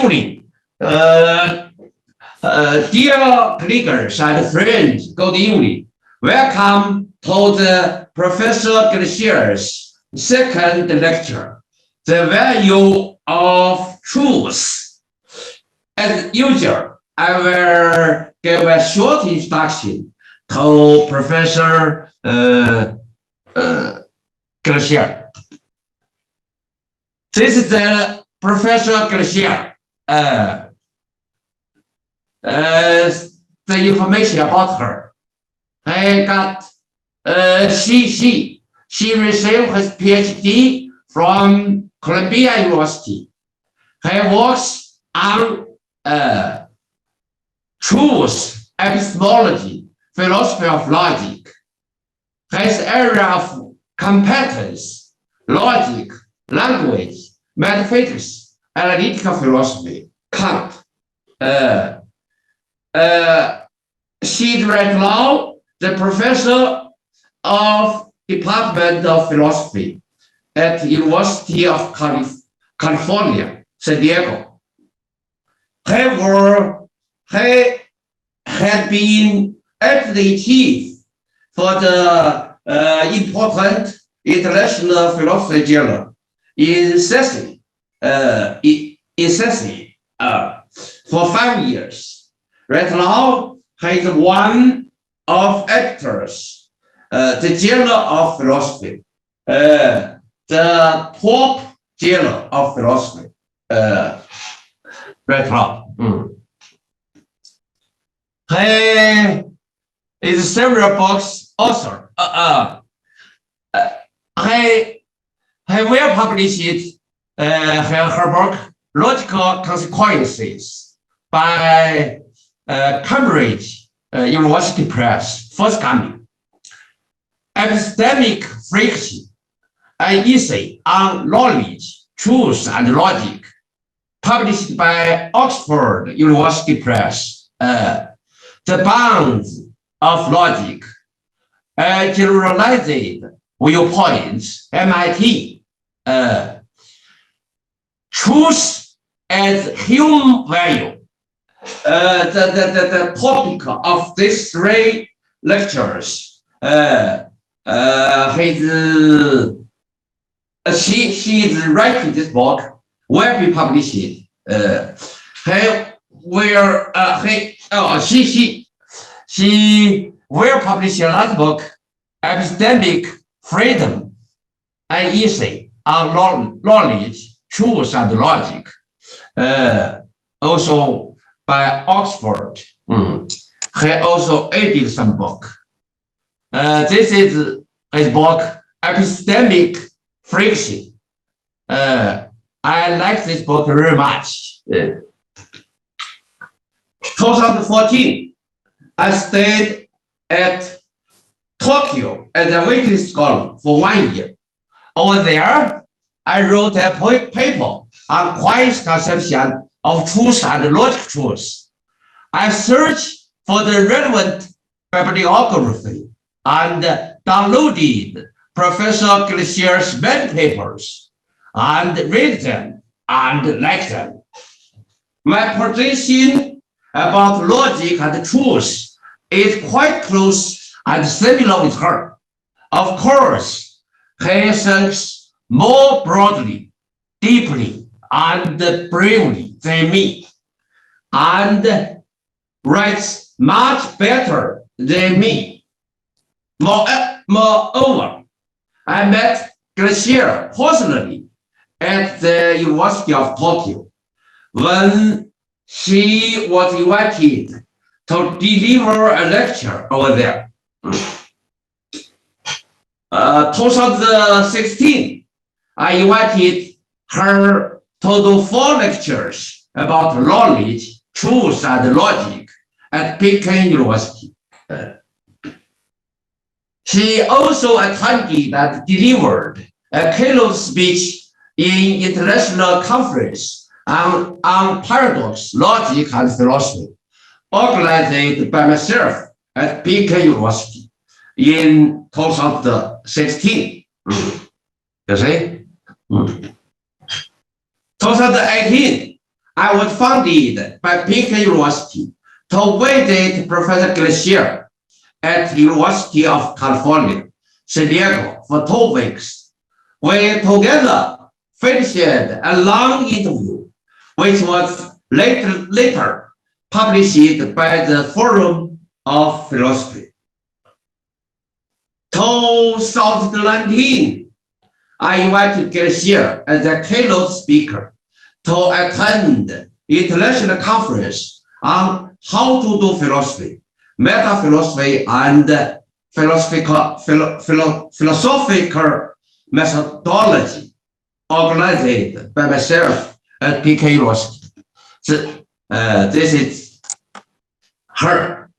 evening, dear colleagues and friends, good evening. Welcome to the Professor Glacier's second lecture, The Value of Truth. As usual, I will give a short introduction to Professor Glacier. This is the Professor Glacier. The information about her. I got she received his PhD from Columbia University. He works on truth, epistemology, philosophy of logic. His area of competence, logic, language, metaphysics, analytical philosophy, Kant. She's right now the professor of Department of Philosophy at the University of California, San Diego. He had been actively chief for the important international philosophy journal incessantly for 5 years. Right now, he is one of editors, the Journal of Philosophy, the top journal of philosophy. Right now. He is several books author. He will publish her book Logical Consequences by Cambridge University Press, forthcoming. Epistemic Friction, an essay on knowledge, truth, and logic, published by Oxford University Press. The Bounds of Logic, Generalized Viewpoints, MIT. Truth as human value. The topic of these 3 lectures. She is writing this book, will be published. She will publish another book, Epistemic Freedom, an essay on knowledge, truth, and logic. Also by Oxford. He also edited some book. This is his book, Epistemic Friction. I like this book very much. 2014, I stayed at Tokyo as a visiting scholar for 1 year. Over there, I wrote a paper on Quine's conception of truth and logic truth. I searched for the relevant bibliography and downloaded Professor Glacier's many papers and read them and like them. My position about logic and truth is quite close and similar with her. Of course, he thinks more broadly, deeply, and bravely than me, and writes much better than me. Moreover, I met Glacier personally at the University of Tokyo when she was invited to deliver a lecture over there. 2016, I invited her to do 4 lectures about knowledge, truth, and logic at Beijing University. She also attended and delivered a keynote speech in international conference on paradox, logic, and philosophy, organized by myself at Beijing University in 2016. You see? 2018, I was funded by Peking University to visit Professor Sher at the University of California, San Diego for 2 weeks. We together finished a long interview, which was later published by the Forum of Philosophy. 2019, I invited Sher as a keynote speaker to attend international conference on how to do philosophy, meta-philosophy, and philosophical methodology organized by myself at Peking University. So, this is her.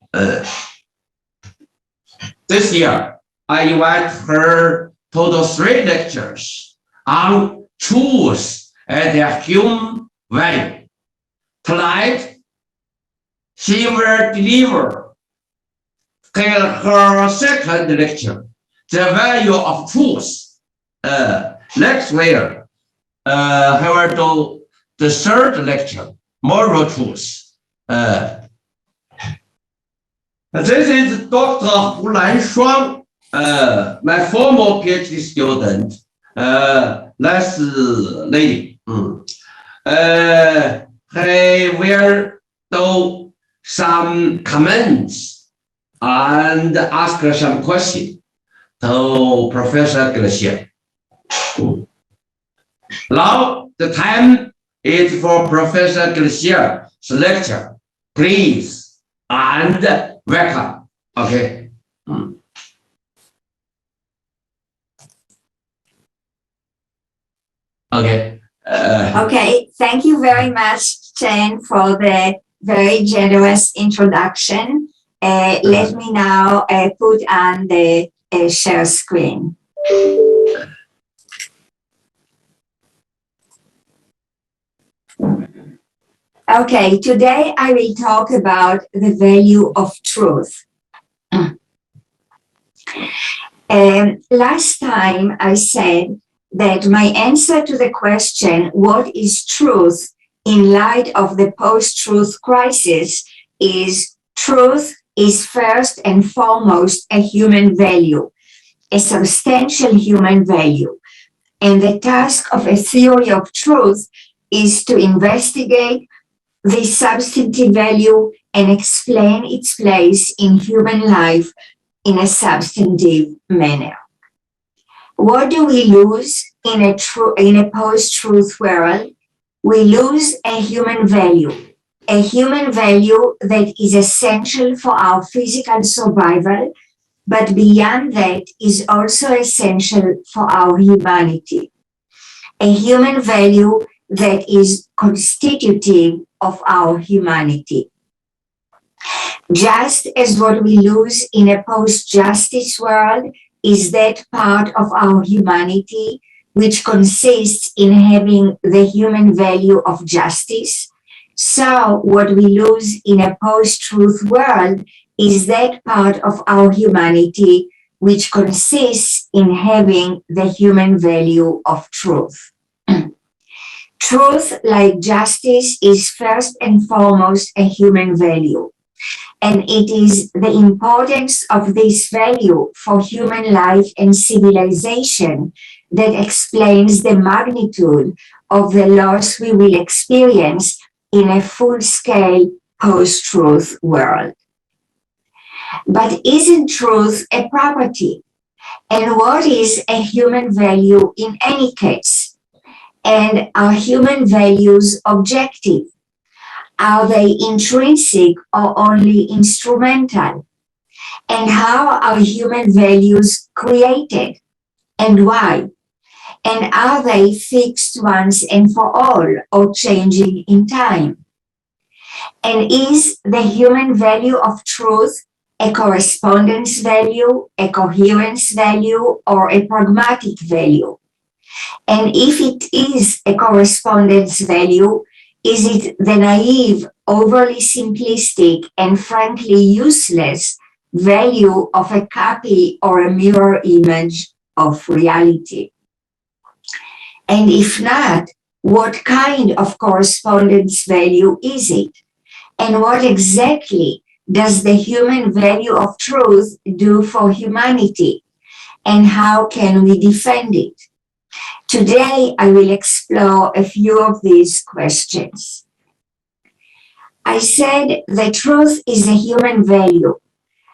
This year, I invite her to do 3 lectures on truth and their human value. Tonight, she will deliver her second lecture, The Value of Truth. Next year, I will do the 3rd lecture, Moral Truth. This is Dr. Lanshuang, my former PhD student, nice lady. He will do some comments and ask some questions to Professor Sher. Now the time is for Professor Sher's lecture. Please and welcome. Okay. Okay. Okay, thank you very much, Chen, for the very generous introduction. Let me now put on the share screen. Okay, today I will talk about the value of truth. Last time I said that my answer to the question, what is truth in light of the post-truth crisis, is truth is first and foremost a human value, a substantial human value. And the task of a theory of truth is to investigate this substantive value and explain its place in human life in a substantive manner. What do we lose in a post-truth world? We lose a human value that is essential for our physical survival, but beyond that is also essential for our humanity. A human value that is constitutive of our humanity. Just as what we lose in a post-justice world is that part of our humanity which consists in having the human value of justice, so what we lose in a post-truth world is that part of our humanity which consists in having the human value of truth. Truth, like justice, is first and foremost a human value. And it is the importance of this value for human life and civilization that explains the magnitude of the loss we will experience in a full-scale post-truth world. But isn't truth a property? And what is a human value in any case? And are human values objective? Are they intrinsic or only instrumental? And how are human values created? And why? And are they fixed once and for all or changing in time? And is the human value of truth a correspondence value, a coherence value, or a pragmatic value? And if it is a correspondence value, is it the naive, overly simplistic, and frankly useless value of a copy or a mirror image of reality? And if not, What kind of correspondence value is it? And what exactly does the human value of truth do for humanity? And how can we defend it? Today, I will explore a few of these questions. I said that truth is a human value,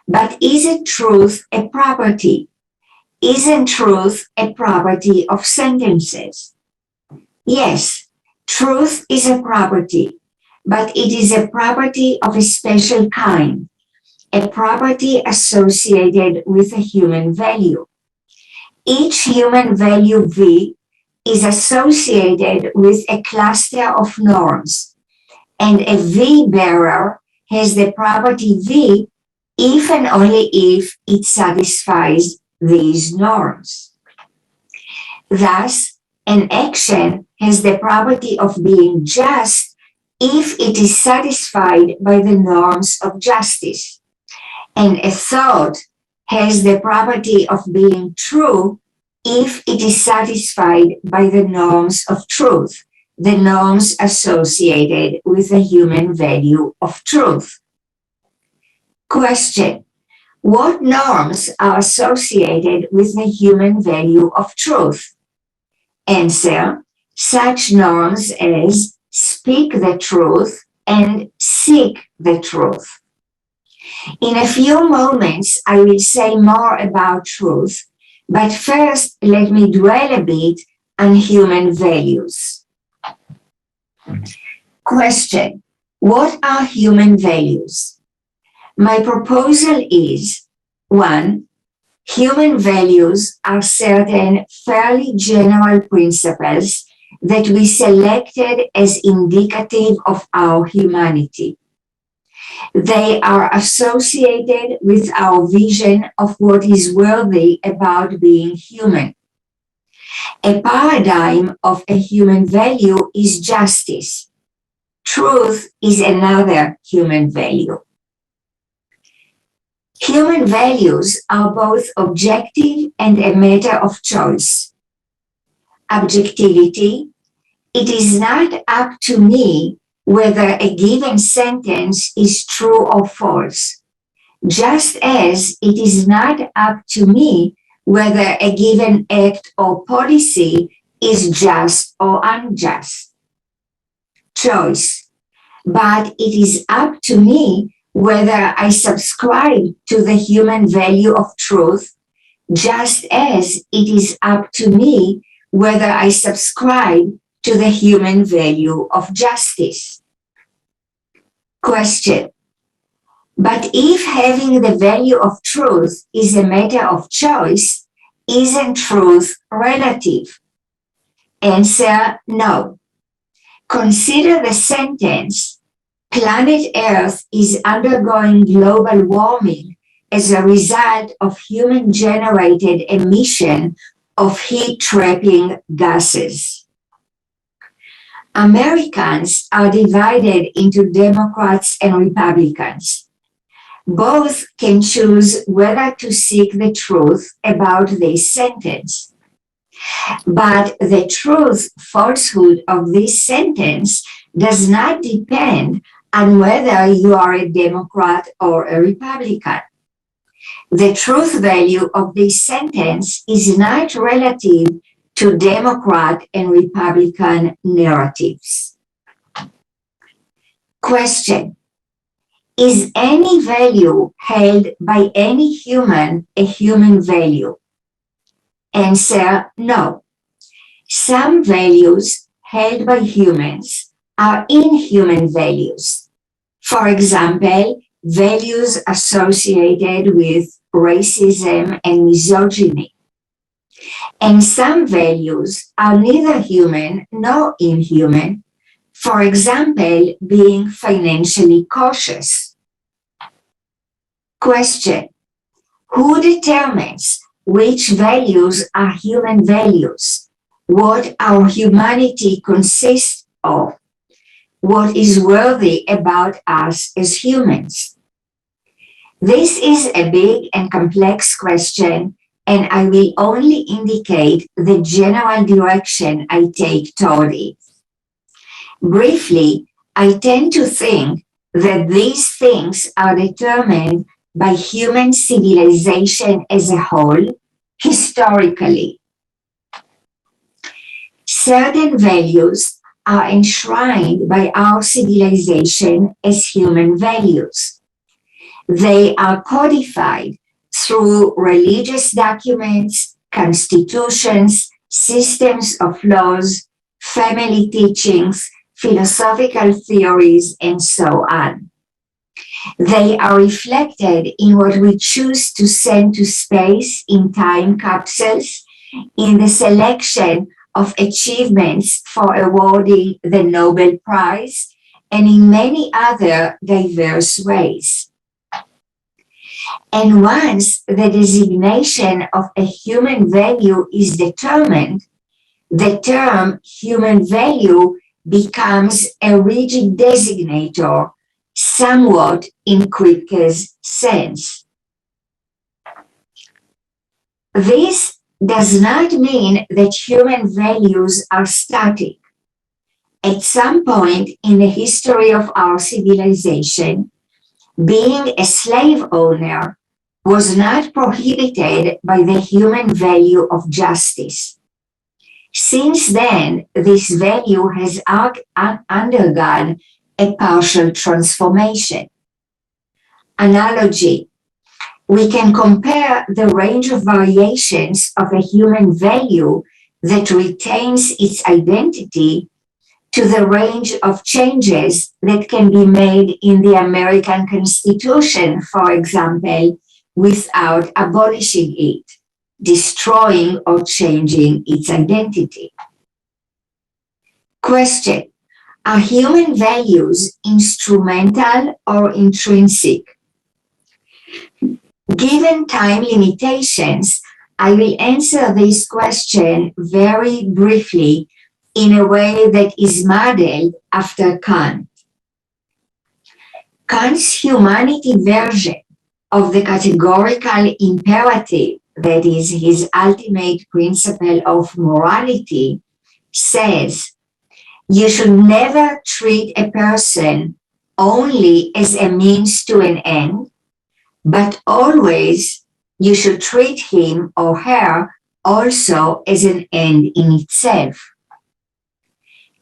but isn't truth a property? Isn't truth a property of sentences? Yes, truth is a property, but it is a property of a special kind, a property associated with a human value. Each human value V is associated with a cluster of norms, and a V bearer has the property V if and only if it satisfies these norms. Thus, an action has the property of being just if it is satisfied by the norms of justice, and a thought has the property of being true if it is satisfied by the norms of truth, the norms associated with the human value of truth. Question: what norms are associated with the human value of truth? Answer: such norms as speak the truth and seek the truth. In a few moments, I will say more about truth, but first let me dwell a bit on human values. Question: what are human values? My proposal is: 1. Human values are certain fairly general principles that we selected as indicative of our humanity. They are associated with our vision of what is worthy about being human. A paradigm of a human value is justice. Truth is another human value. Human values are both objective and a matter of choice. Objectivity: it is not up to me whether a given sentence is true or false, just as it is not up to me whether a given act or policy is just or unjust. Choice: but it is up to me whether I subscribe to the human value of truth, just as it is up to me whether I subscribe to the human value of justice. Question: but if having the value of truth is a matter of choice, isn't truth relative? Answer: no. Consider the sentence: planet Earth is undergoing global warming as a result of human-generated emission of heat-trapping gases. Americans are divided into Democrats and Republicans. Both can choose whether to seek the truth about this sentence. But the truth-falsehood of this sentence does not depend on whether you are a Democrat or a Republican. The truth value of this sentence is not relative to Democrat and Republican narratives. Question: is any value held by any human a human value? Answer: no. Some values held by humans are inhuman values. For example, values associated with racism and misogyny. And some values are neither human nor inhuman. For example, being financially cautious. Question: who determines which values are human values? What our humanity consists of? What is worthy about us as humans? This is a big and complex question, and I will only indicate the general direction I take toward it. Briefly, I tend to think that these things are determined by human civilization as a whole, historically. Certain values are enshrined by our civilization as human values. They are codified through religious documents, constitutions, systems of laws, family teachings, philosophical theories, and so on. They are reflected in what we choose to send to space in time capsules, in the selection of achievements for awarding the Nobel Prize, and in many other diverse ways. And once the designation of a human value is determined, the term human value becomes a rigid designator, somewhat in Kripke's sense. This does not mean that human values are static. At some point in the history of our civilization, being a slave owner was not prohibited by the human value of justice. Since then, this value has undergone a partial transformation. Analogy: we can compare the range of variations of a human value that retains its identity to the range of changes that can be made in the American Constitution, for example, without abolishing it, destroying or changing its identity. Question: are human values instrumental or intrinsic? Given time limitations, I will answer this question very briefly in a way that is modeled after Kant. Kant's humanity version of the categorical imperative, that is his ultimate principle of morality, says you should never treat a person only as a means to an end, but always you should treat him or her also as an end in itself.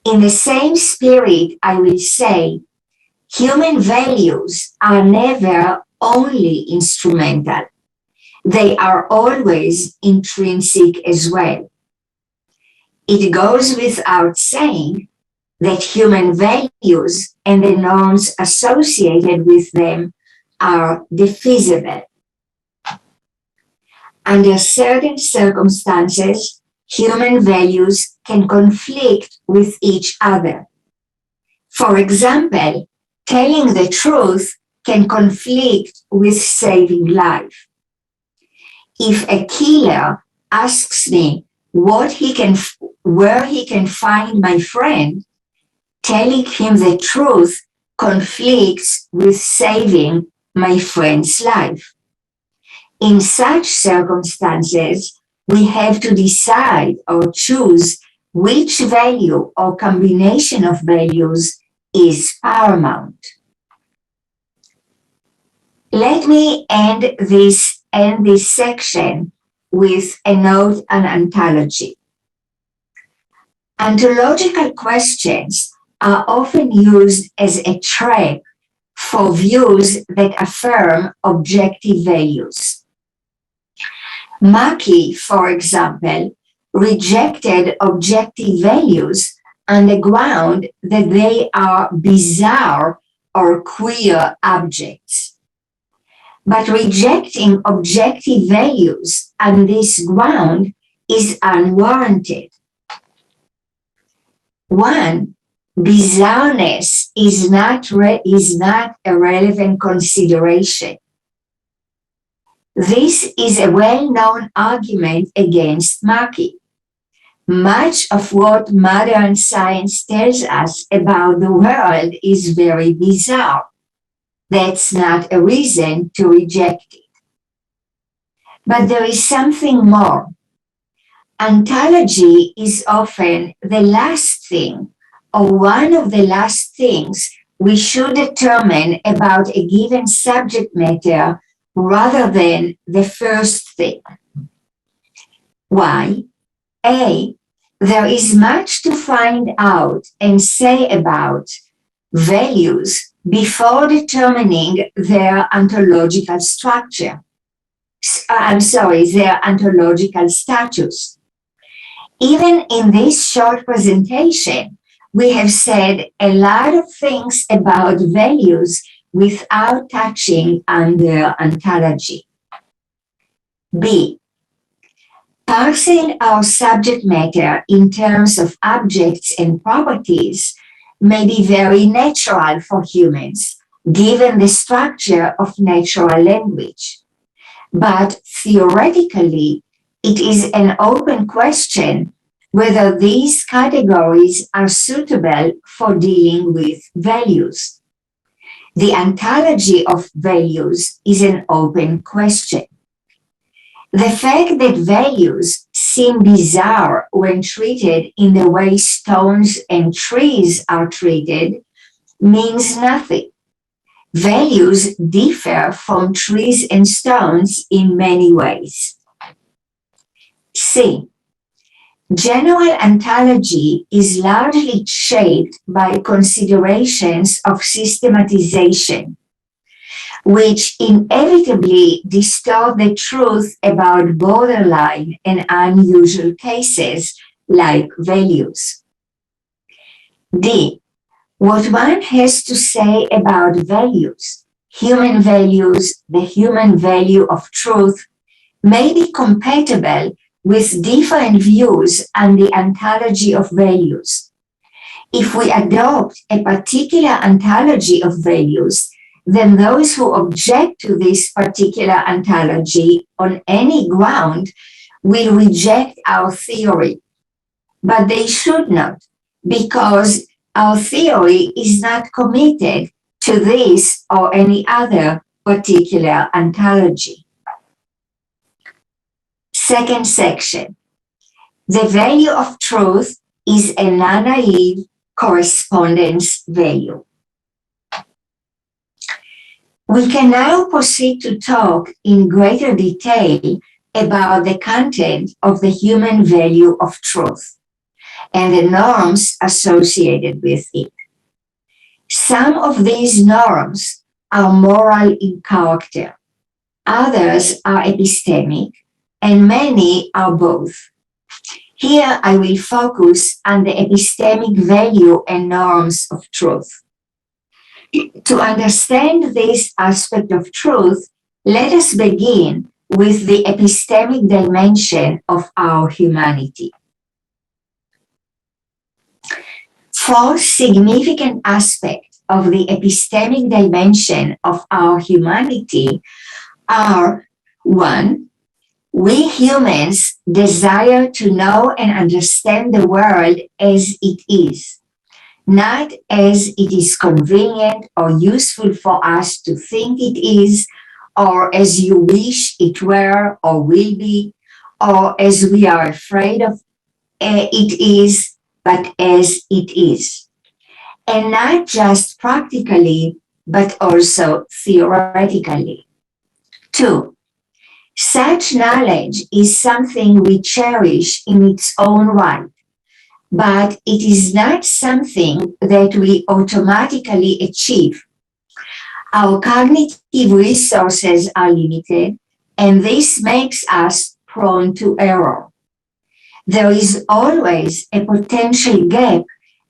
In the same spirit, I will say, human values are never only instrumental. They are always intrinsic as well. It goes without saying that human values and the norms associated with them are defeasible. Under certain circumstances, human values can conflict with each other. For example, telling the truth can conflict with saving life. If a killer asks me where he can find my friend, telling him the truth conflicts with saving my friend's life. In such circumstances, we have to decide or choose which value or combination of values is paramount. Let me end this section with a note on ontology. Ontological questions are often used as a trap for views that affirm objective values. Maki, for example, rejected objective values on the ground that they are bizarre or queer objects. But rejecting objective values on this ground is unwarranted. One, bizarreness is not a relevant consideration. This is a well-known argument against Maki. Much of what modern science tells us about the world is very bizarre. That's not a reason to reject it. But there is something more. Ontology is often the last thing or one of the last things we should determine about a given subject matter rather than the first thing. Why? A, there is much to find out and say about values before determining their ontological structure. Their ontological status. Even in this short presentation, we have said a lot of things about values without touching on their ontology. B, parsing our subject matter in terms of objects and properties may be very natural for humans, given the structure of natural language. But theoretically, it is an open question whether these categories are suitable for dealing with values. The ontology of values is an open question. The fact that values seem bizarre when treated in the way stones and trees are treated means nothing. Values differ from trees and stones in many ways. C. General ontology is largely shaped by considerations of systematization, which inevitably distort the truth about borderline and unusual cases like values. D. What one has to say about values, human values, the human value of truth, may be compatible with different views on the ontology of values. If we adopt a particular ontology of values, then those who object to this particular ontology on any ground will reject our theory. But they should not, because our theory is not committed to this or any other particular ontology. Second section. The value of truth is a non-naive correspondence value. We can now proceed to talk in greater detail about the content of the human value of truth and the norms associated with it. Some of these norms are moral in character, others are epistemic, and many are both. Here I will focus on the epistemic value and norms of truth. To understand this aspect of truth, let us begin with the epistemic dimension of our humanity. Four significant aspects of the epistemic dimension of our humanity are: 1, we humans desire to know and understand the world as it is, not as it is convenient or useful for us to think it is, or as you wish it were or will be, or as we are afraid of it is, but as it is. And not just practically, but also theoretically. 2, such knowledge is something we cherish in its own right, but it is not something that we automatically achieve. Our cognitive resources are limited, and this makes us prone to error. There is always a potential gap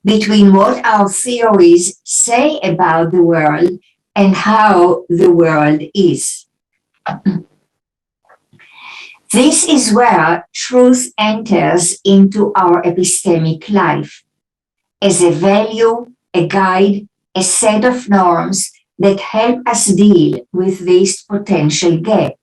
between what our theories say about the world and how the world is. This is where truth enters into our epistemic life as a value, a guide, a set of norms that help us deal with this potential gap.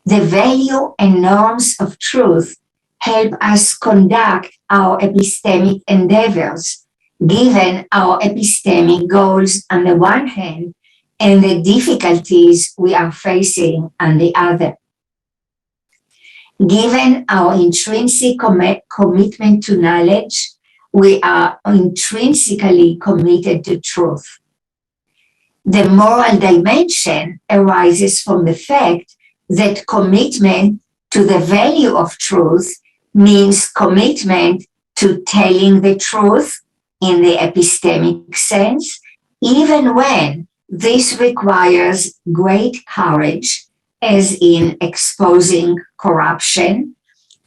The value and norms of truth help us conduct our epistemic endeavors, given our epistemic goals on the one hand and the difficulties we are facing on the other. Given our intrinsic commitment to knowledge, we are intrinsically committed to truth. The moral dimension arises from the fact that commitment to the value of truth means commitment to telling the truth in the epistemic sense, even when this requires great courage, as in exposing corruption,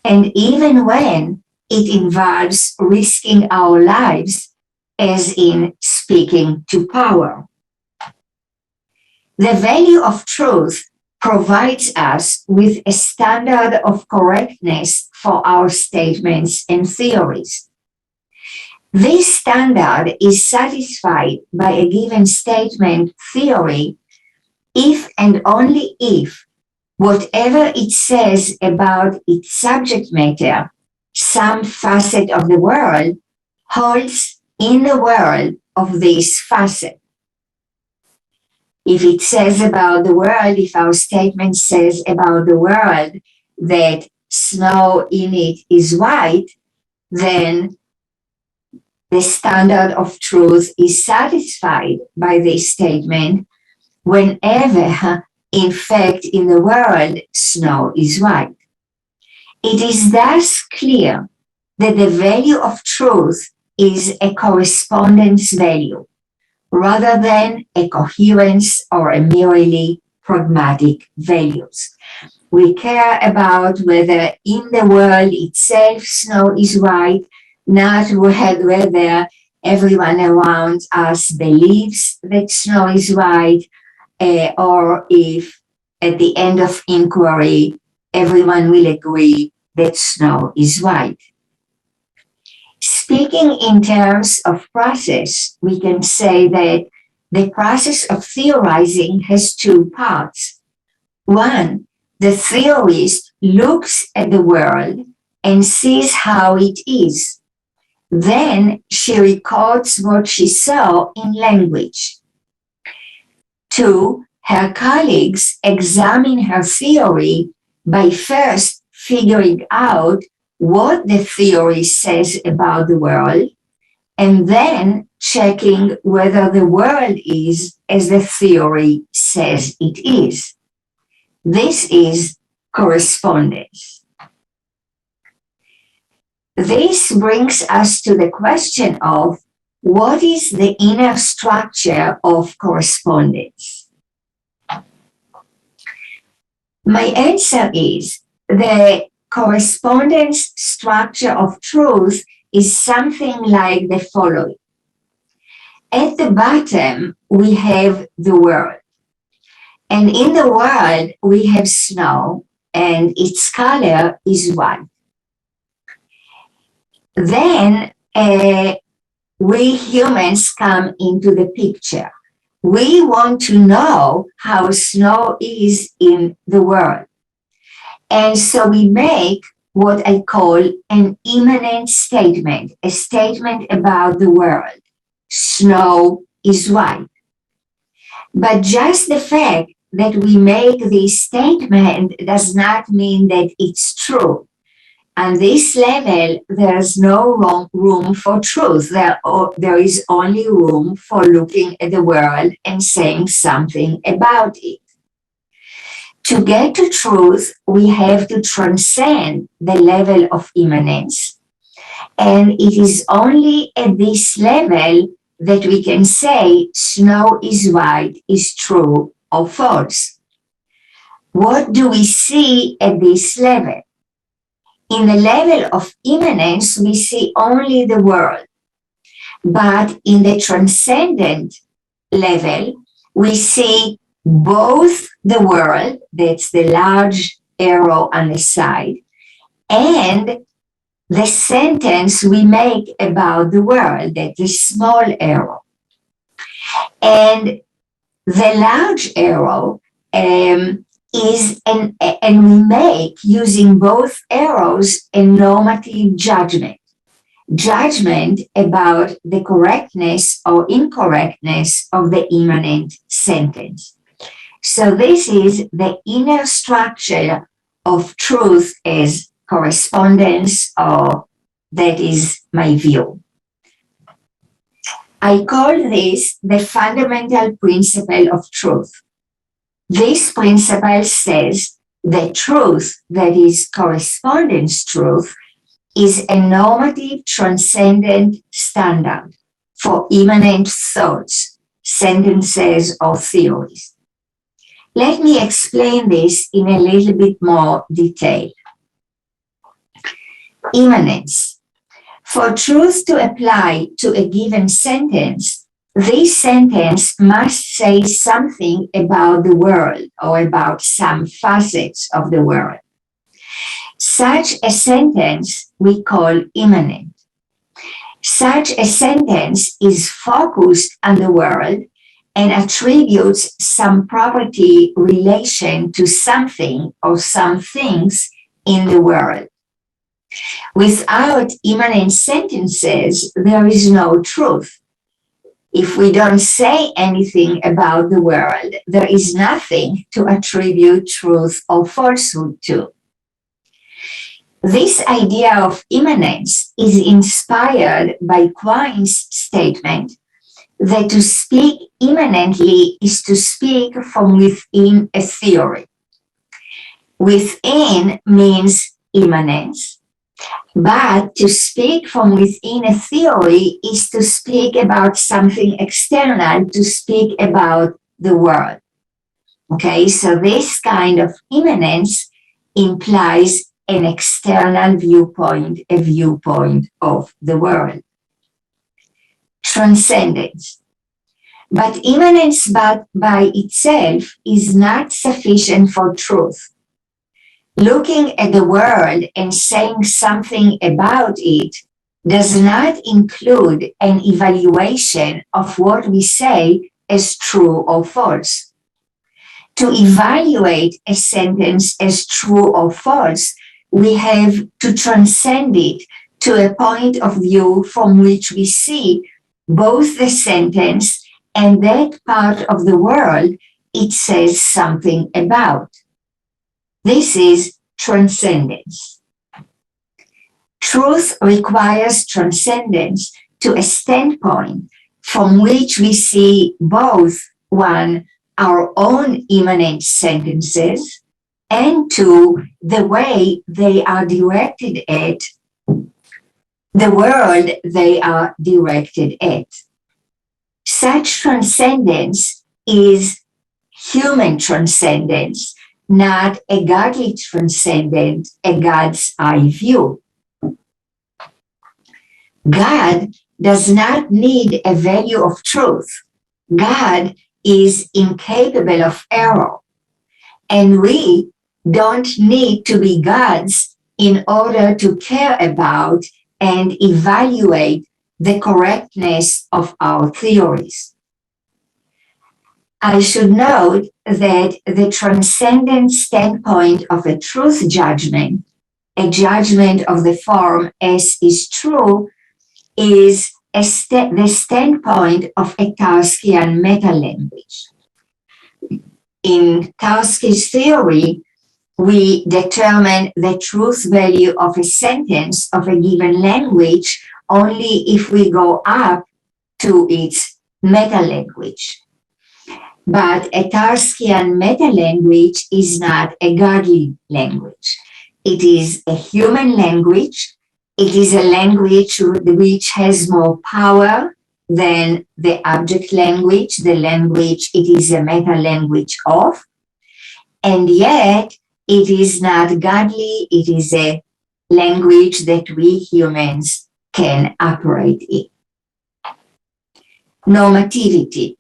and even when it involves risking our lives, as in speaking to power. The value of truth provides us with a standard of correctness for our statements and theories. This standard is satisfied by a given statement theory if and only if whatever it says about its subject matter, some facet of the world, holds in the world of this facet. If it says about the world, if our statement says about the world that snow in it is white, then the standard of truth is satisfied by this statement whenever, in fact, in the world, snow is white. It is thus clear that the value of truth is a correspondence value, rather than a coherence or a merely pragmatic values. We care about whether in the world itself snow is white, not whether everyone around us believes that snow is white, or if at the end of inquiry everyone will agree that snow is white. Speaking in terms of process, we can say that the process of theorizing has two parts. One, the theorist looks at the world and sees how it is. Then she records what she saw in language. Two, her colleagues examine her theory by first figuring out what the theory says about the world, and then checking whether the world is as the theory says it is. This is correspondence. This brings us to the question of what is the inner structure of correspondence? My answer is the correspondence structure of truth is something like the following. At the bottom, we have the world. And in the world, we have snow, and its color is white. Then we humans come into the picture. We want to know how snow is in the world. And so we make what I call an immanent statement, a statement about the world. Snow is white. But just the fact that we make this statement does not mean that it's true. On this level, there's no room for truth. There is only room for looking at the world and saying something about it. To get to truth, we have to transcend the level of immanence. And it is only at this level that we can say snow is white is true or false. What do we see at this level? In the level of immanence, we see only the world. But in the transcendent level, we see both the world, that's the large arrow on the side, and the sentence we make about the world, that's the small arrow. And the large arrow and we make, using both arrows, a normative judgment. Judgment about the correctness or incorrectness of the immanent sentence. So this is the inner structure of truth as correspondence, or that is my view. I call this the fundamental principle of truth. This principle says that truth, that is correspondence truth, is a normative transcendent standard for immanent thoughts, sentences, or theories. Let me explain this in a little bit more detail. Immanence. For truth to apply to a given sentence, this sentence must say something about the world or about some facets of the world. Such a sentence we call immanent. Such a sentence is focused on the world and attributes some property relation to something or some things in the world. Without immanent sentences, there is no truth. If we don't say anything about the world, there is nothing to attribute truth or falsehood to. This idea of immanence is inspired by Quine's statement that to speak immanently is to speak from within a theory. Within means immanence, but to speak from within a theory is to speak about something external, to speak about the world. Okay, so this kind of immanence implies an external viewpoint, a viewpoint of the world. Transcendence. But immanence by itself is not sufficient for truth. Looking at the world and saying something about it does not include an evaluation of what we say as true or false. To evaluate a sentence as true or false, we have to transcend it to a point of view from which we see both the sentence and that part of the world it says something about. This is transcendence. Truth requires transcendence to a standpoint from which we see both, one, our own immanent sentences, and two, the way they are directed at, the world they are directed at. Such transcendence is human transcendence, not a godly transcendence, a God's eye view. God does not need a value of truth. God is incapable of error. And we don't need to be gods in order to care about and evaluate the correctness of our theories. I should note that the transcendent standpoint of a truth judgment, a judgment of the form as is true, is the standpoint of a Tarskian meta-language. In Tarski's theory, we determine the truth value of a sentence of a given language only if we go up to its meta-language. But a Tarskian meta-language is not a godly language. It is a human language. It is a language which has more power than the object language, the language it is a meta-language of. And yet, it is not godly. It is a language that we humans can operate in. Normativity.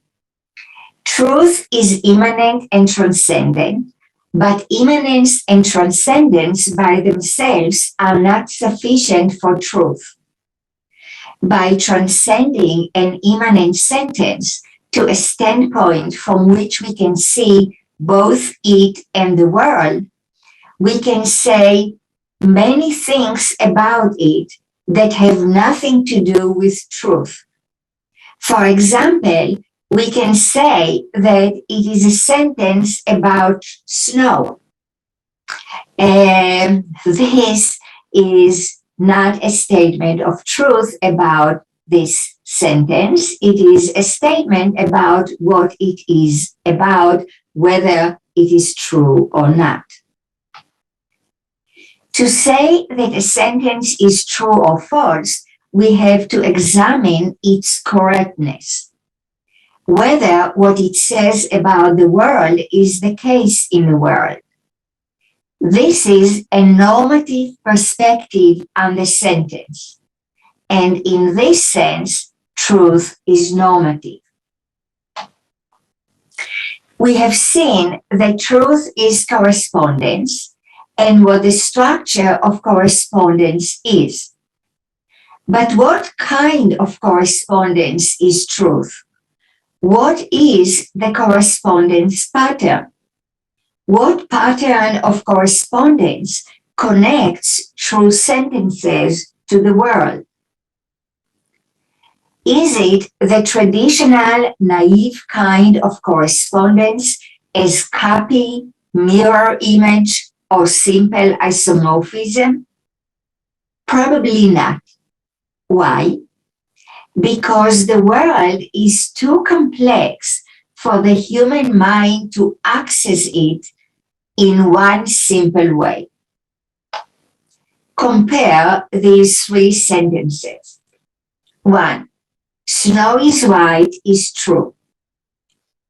Truth is immanent and transcendent, but immanence and transcendence by themselves are not sufficient for truth. By transcending an immanent sentence to a standpoint from which we can see both it and the world, we can say many things about it that have nothing to do with truth. For example, we can say that it is a sentence about snow. And this is not a statement of truth about this sentence, it is a statement about what it is about, whether it is true or not. To say that a sentence is true or false, we have to examine its correctness, whether what it says about the world is the case in the world. This is a normative perspective on the sentence, and in this sense, truth is normative. We have seen that truth is correspondence and what the structure of correspondence is. But what kind of correspondence is truth? What is the correspondence pattern? What pattern of correspondence connects true sentences to the world? Is it the traditional naive kind of correspondence as copy, mirror image, or simple isomorphism? Probably not. Why? Because the world is too complex for the human mind to access it in one simple way. Compare these three sentences. 1. Snow is white is true.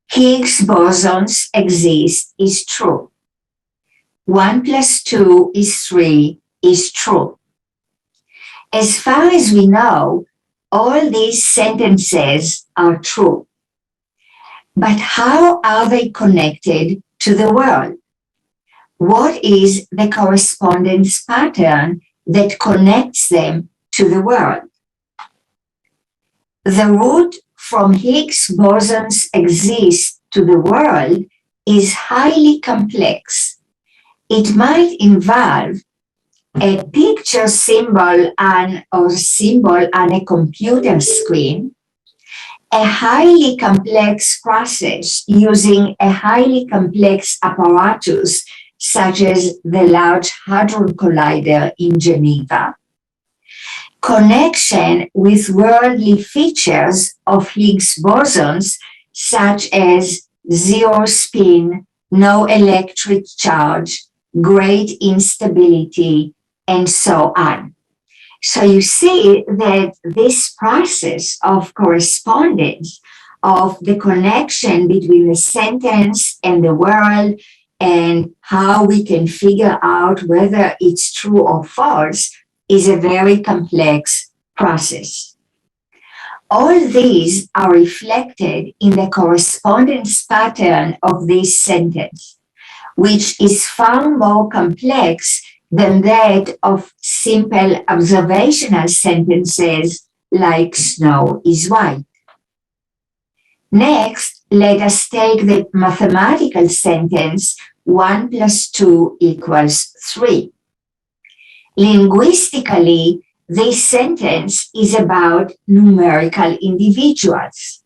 Higgs bosons exist is true. 1 + 2 is 3 is true. As far as we know, all these sentences are true. But how are they connected to the world? What is the correspondence pattern that connects them to the world? The route from Higgs bosons exist to the world is highly complex. It might involve a picture symbol on a computer screen, a highly complex process using a highly complex apparatus such as the Large Hadron Collider in Geneva, connection with worldly features of Higgs bosons such as zero spin, no electric charge, great instability, and so on. So you see that this process of correspondence, of the connection between the sentence and the world, and how we can figure out whether it's true or false, is a very complex process. All these are reflected in the correspondence pattern of this sentence, which is far more complex than that of simple observational sentences like snow is white. Next, let us take the mathematical sentence 1 + 2 = 3. Linguistically, this sentence is about numerical individuals.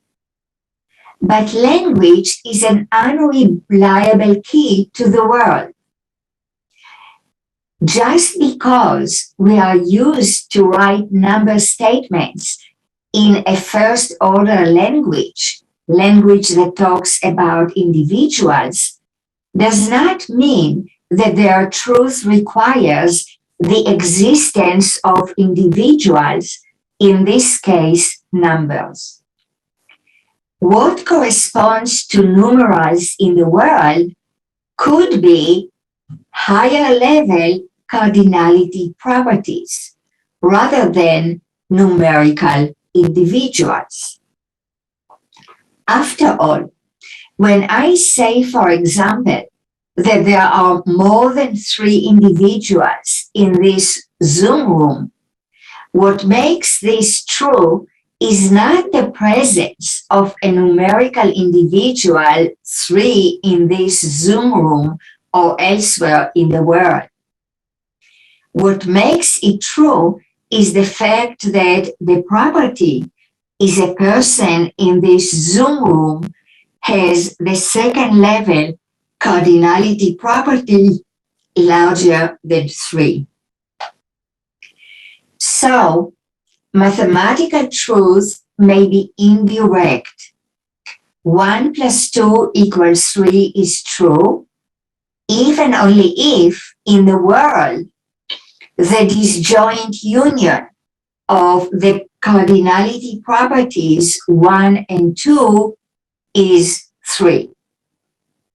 But language is an unreliable key to the world. Just because we are used to write number statements in a first-order language that talks about individuals, does not mean that their truth requires the existence of individuals, in this case, numbers. What corresponds to numerals in the world could be higher level cardinality properties rather than numerical individuals. After all, when I say, for example, that there are more than 3 individuals in this Zoom room, what makes this true is not the presence of a numerical individual 3 in this Zoom room or elsewhere in the world. What makes it true is the fact that the property is a person in this Zoom room has the second level cardinality property larger than 3. So, mathematical truth may be indirect. 1 plus 2 equals 3 is true, if and only if in the world the disjoint union of the cardinality properties 1 and 2 is 3.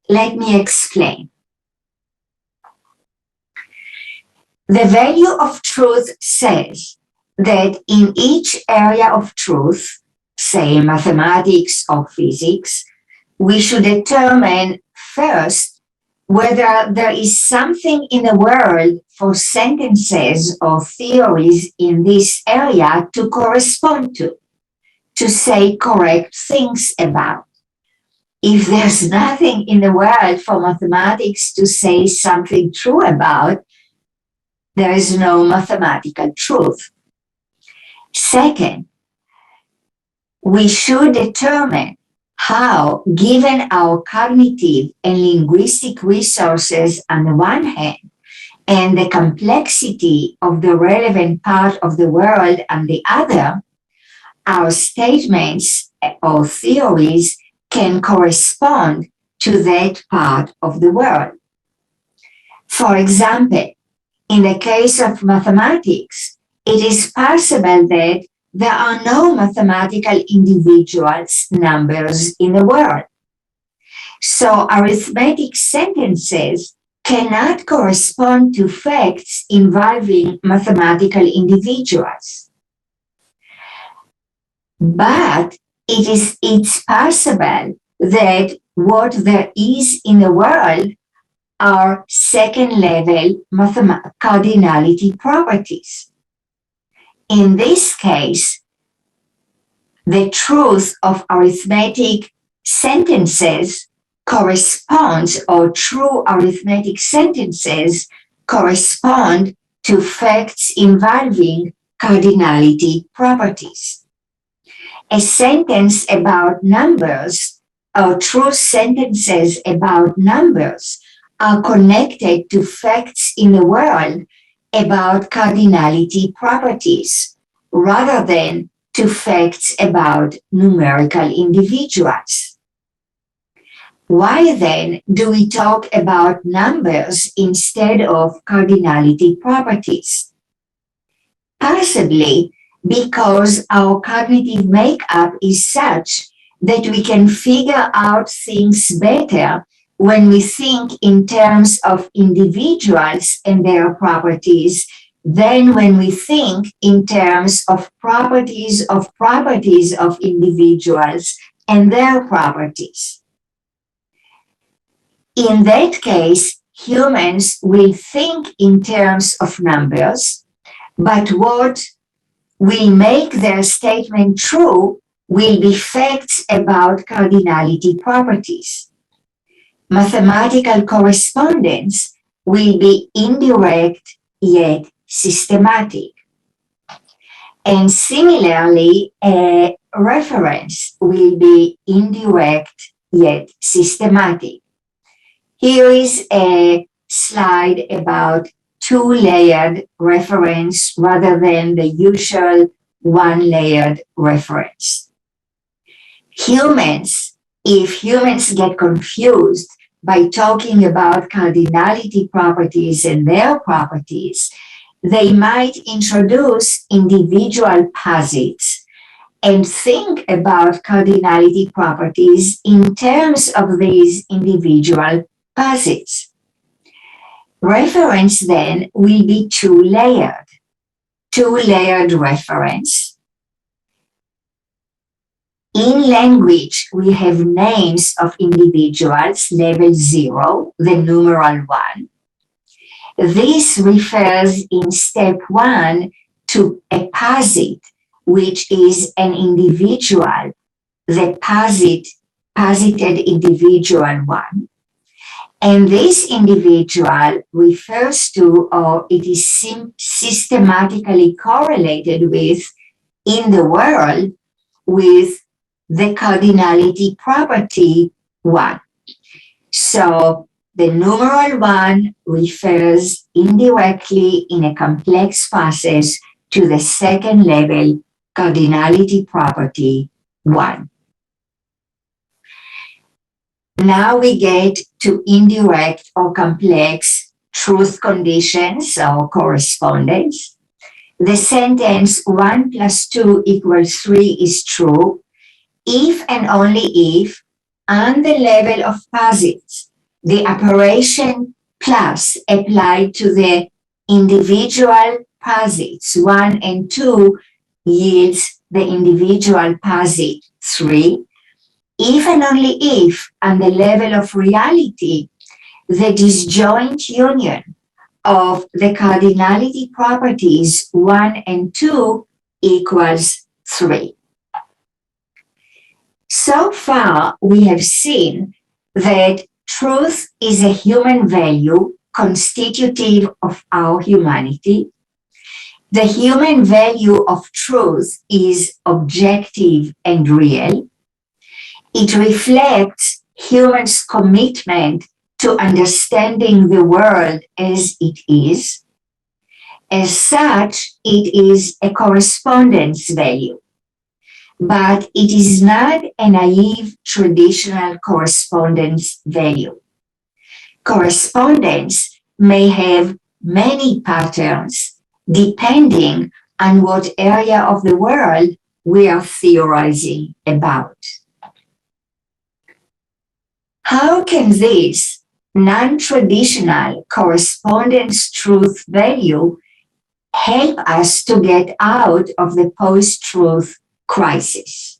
Let me explain. The value of truth says that in each area of truth, say mathematics or physics, we should determine first whether there is something in the world for sentences or theories in this area to correspond to say correct things about. If there's nothing in the world for mathematics to say something true about, there is no mathematical truth. Second, we should determine how, given our cognitive and linguistic resources on the one hand, and the complexity of the relevant part of the world on the other, our statements or theories can correspond to that part of the world. For example, in the case of mathematics, it is possible that there are no mathematical individuals, numbers in the world. So arithmetic sentences cannot correspond to facts involving mathematical individuals. But it's possible that what there is in the world are second-level cardinality properties. In this case, the truth of arithmetic sentences corresponds, or true arithmetic sentences correspond to facts involving cardinality properties. A sentence about numbers or true sentences about numbers are connected to facts in the world about cardinality properties, rather than to facts about numerical individuals. Why then do we talk about numbers instead of cardinality properties? Possibly because our cognitive makeup is such that we can figure out things better when we think in terms of individuals and their properties than when we think in terms of properties of individuals and their properties. In that case, humans will think in terms of numbers, but what will make their statement true will be facts about cardinality properties. Mathematical correspondence will be indirect yet systematic. And similarly, a reference will be indirect yet systematic. Here is a slide about two-layered reference rather than the usual one-layered reference. If humans get confused by talking about cardinality properties and their properties, they might introduce individual posits and think about cardinality properties in terms of these individual posits. Reference then will be two-layered. Two-layered reference. In language, we have names of individuals, level 0, the numeral 1. This refers in step 1 to a posit, which is an individual, the posited individual 1. And this individual refers to, or it is systematically correlated with, in the world, with the cardinality property 1. So the numeral 1 refers indirectly in a complex process to the second level cardinality property 1. Now we get to indirect or complex truth conditions or correspondence. The sentence 1 plus 2 equals 3 is true if and only if, on the level of posits, the operation plus applied to the individual posits 1 and 2 yields the individual posit 3, if and only if, on the level of reality, the disjoint union of the cardinality properties 1 and 2 equals 3. So far, we have seen that truth is a human value constitutive of our humanity. The human value of truth is objective and real. It reflects humans' commitment to understanding the world as it is. As such, it is a correspondence value. But it is not a naive traditional correspondence value. Correspondence may have many patterns depending on what area of the world we are theorizing about. How can this non-traditional correspondence truth value help us to get out of the post-truth crisis?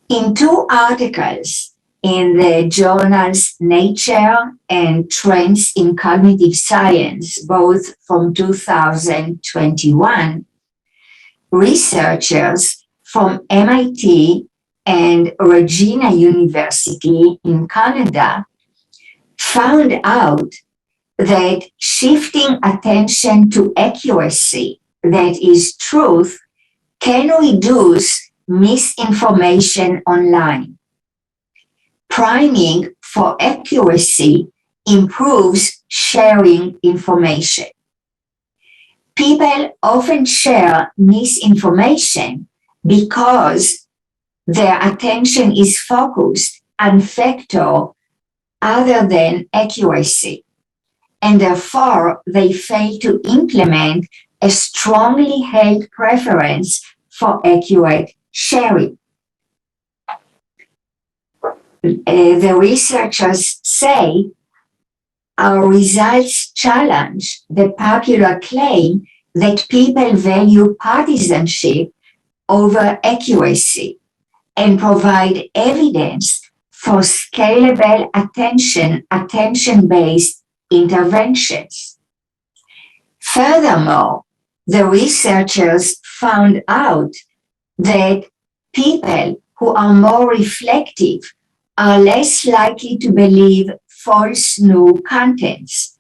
In 2 articles in the journals Nature and Trends in Cognitive Science, both from 2021, researchers from MIT and Regina University in Canada found out that shifting attention to accuracy, that is truth, can reduce misinformation online. Priming for accuracy improves sharing information. People often share misinformation because their attention is focused on factor other than accuracy, and therefore they fail to implement a strongly held preference for accurate sharing. The researchers say our results challenge the popular claim that people value partisanship over accuracy and provide evidence for scalable attention-based interventions. Furthermore, the researchers found out that people who are more reflective are less likely to believe false new contents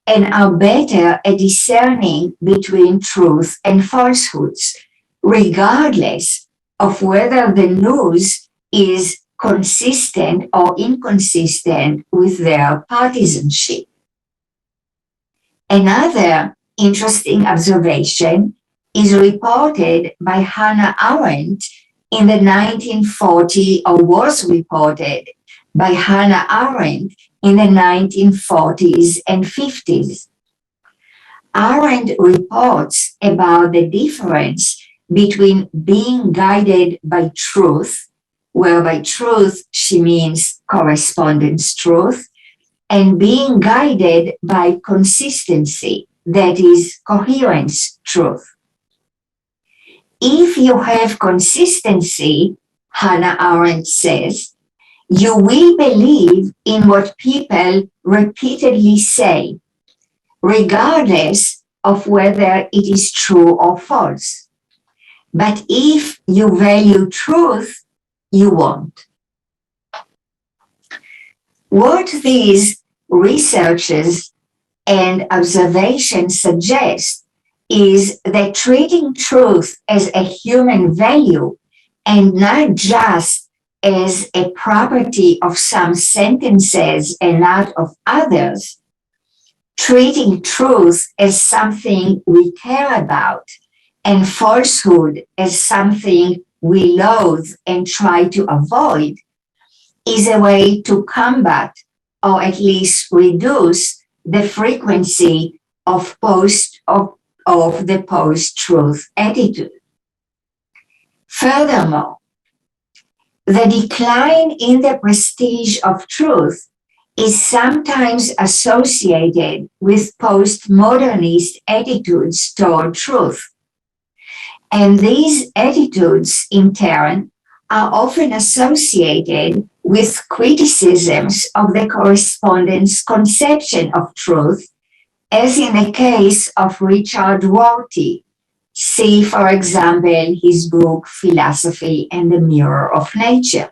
and are better at discerning between truth and falsehoods, regardless of whether the news is consistent or inconsistent with their partisanship. Another interesting observation is reported by Hannah Arendt in the 1940s, or was reported by Hannah Arendt in the 1940s and 50s. Arendt reports about the difference between being guided by truth, where by truth she means correspondence truth, and being guided by consistency, that is coherence truth. If you have consistency, Hannah Arendt says, you will believe in what people repeatedly say, regardless of whether it is true or false. But if you value truth, you won't. What these researches and observations suggest is that treating truth as a human value and not just as a property of some sentences and not of others, treating truth as something we care about and falsehood as something we loathe and try to avoid, is a way to combat or at least reduce the frequency of the post-truth attitude. Furthermore, the decline in the prestige of truth is sometimes associated with postmodernist attitudes toward truth. And these attitudes, in turn, are often associated with criticisms of the correspondence conception of truth, as in the case of Richard Rorty. See, for example, his book, Philosophy and the Mirror of Nature.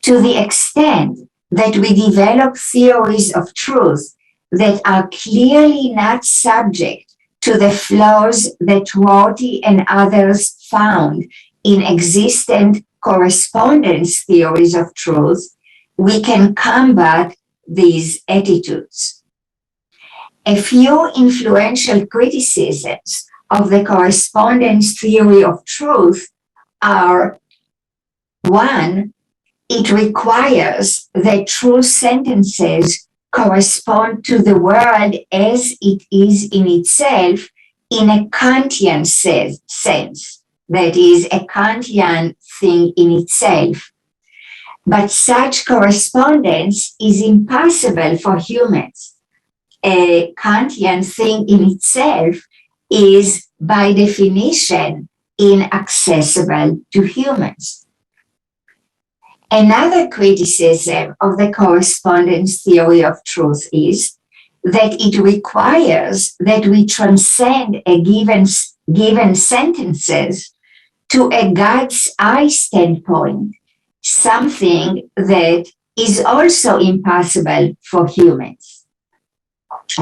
To the extent that we develop theories of truth that are clearly not subject to the flaws that Rorty and others found in existent correspondence theories of truth, we can combat these attitudes. A few influential criticisms of the correspondence theory of truth are: 1, it requires that true sentences correspond to the world as it is in itself in a Kantian sense, that is, a Kantian thing in itself. But such correspondence is impossible for humans. A Kantian thing in itself is, by definition, inaccessible to humans. Another criticism of the correspondence theory of truth is that it requires that we transcend a given sentences to a God's eye standpoint, something that is also impossible for humans.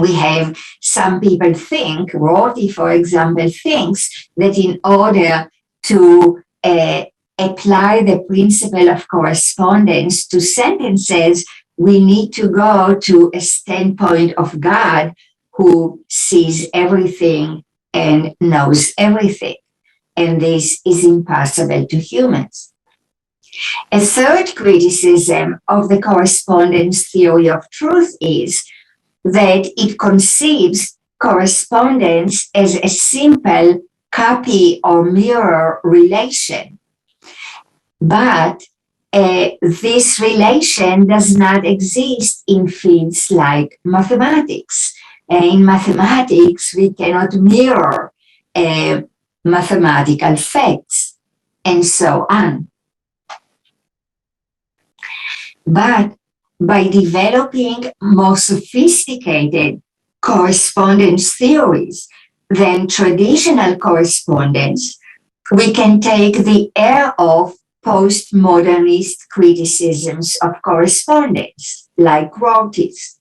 We have some people think, Rorty, for example, thinks that in order to apply the principle of correspondence to sentences, we need to go to a standpoint of God who sees everything and knows everything. And this is impossible to humans. A third criticism of the correspondence theory of truth is that it conceives correspondence as a simple copy or mirror relation. But this relation does not exist in fields like mathematics. In mathematics, we cannot mirror mathematical facts, and so on. But by developing more sophisticated correspondence theories than traditional correspondence, we can take the air off postmodernist criticisms of correspondence, like Rorty's.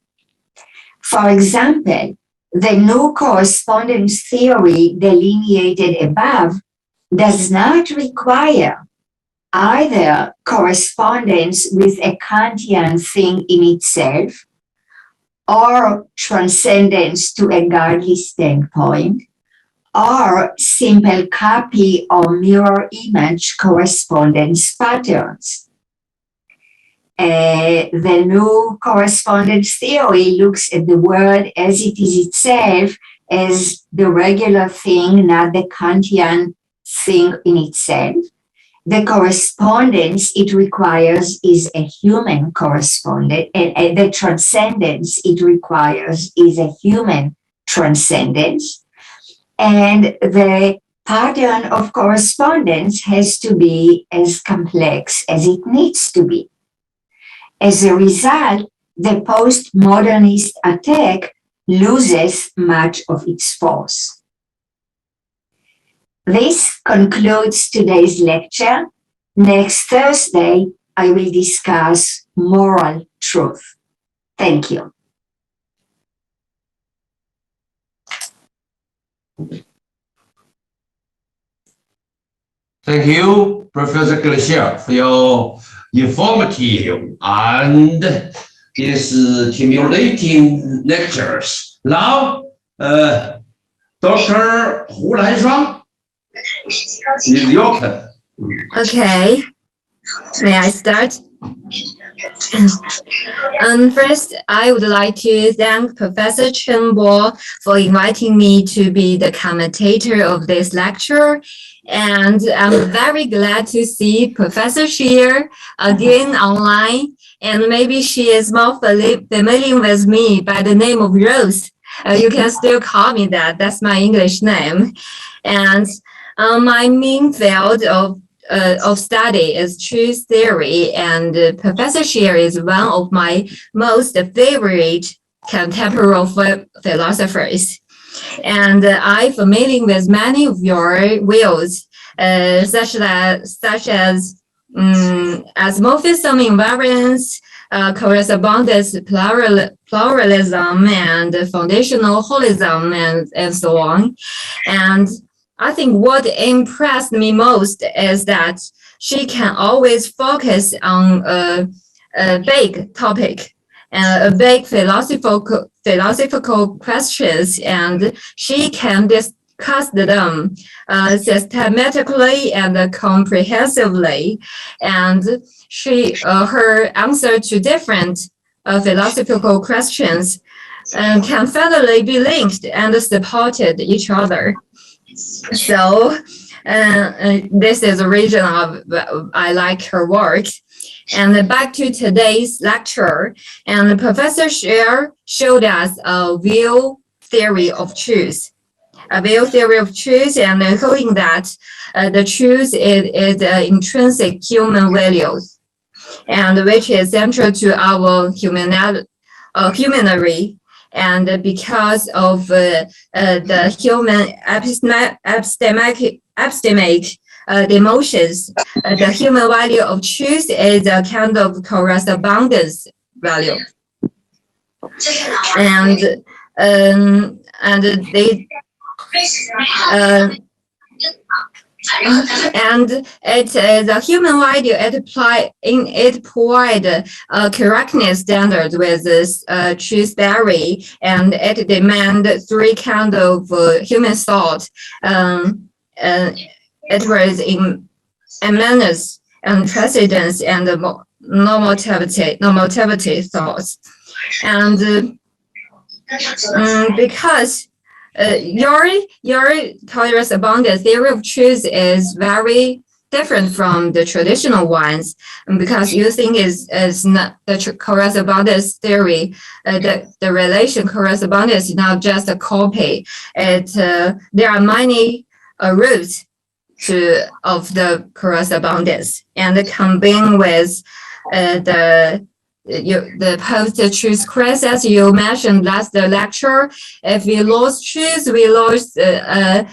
For example, the new correspondence theory delineated above does not require either correspondence with a Kantian thing in itself or transcendence to a godly standpoint, or simple copy or mirror image correspondence patterns. The new correspondence theory looks at the world as it is itself, as the regular thing, not the Kantian thing in itself. The correspondence it requires is a human correspondence, and the transcendence it requires is a human transcendence. And the pattern of correspondence has to be as complex as it needs to be. As a result, the postmodernist attack loses much of its force. This concludes today's lecture. Next Thursday, I will discuss moral truth. Thank you. Thank you, Professor Sher, for your informative and stimulating lectures. Now, Dr. Hu Lanshuang, is your turn. Okay, may I start? First, I would like to thank Professor Chen for inviting me to be the commentator of this lecture. And I'm very glad to see Professor Sher again online. And maybe she is more familiar with me by the name of Rose. You can still call me that. That's my English name. And my main field of study is truth theory, and Professor Sher is one of my most favorite contemporary philosophers. And I'm familiar with many of your views, such as Morphism invariance, correspondence pluralism, and foundational holism, and so on. And I think what impressed me most is that she can always focus on a big topic and a big philosophical questions, and she can discuss them systematically and comprehensively. And her answer to different philosophical questions can finally be linked and supported each other. So this is the reason I like her work. And back to today's lecture, and Professor Sher showed us a view theory of truth. A view theory of truth, and showing that the truth is intrinsic human values, and which is central to our humanity. And because of the human epistemic emotions, the human value of truth is a kind of correspondence value. And they and it is a human value. It provide correctness standards with this truth theory, and it demand three kind of human thought. It was in immanence and precedence and normativity thoughts, and because your correspondence theory of truth is very different from the traditional ones, because you think is not the correspondence theory, the relation correspondence is not just a copy. There are many roots of the correspondence, and combine with the post-truth crisis you mentioned last lecture. If we lose truth, we lose a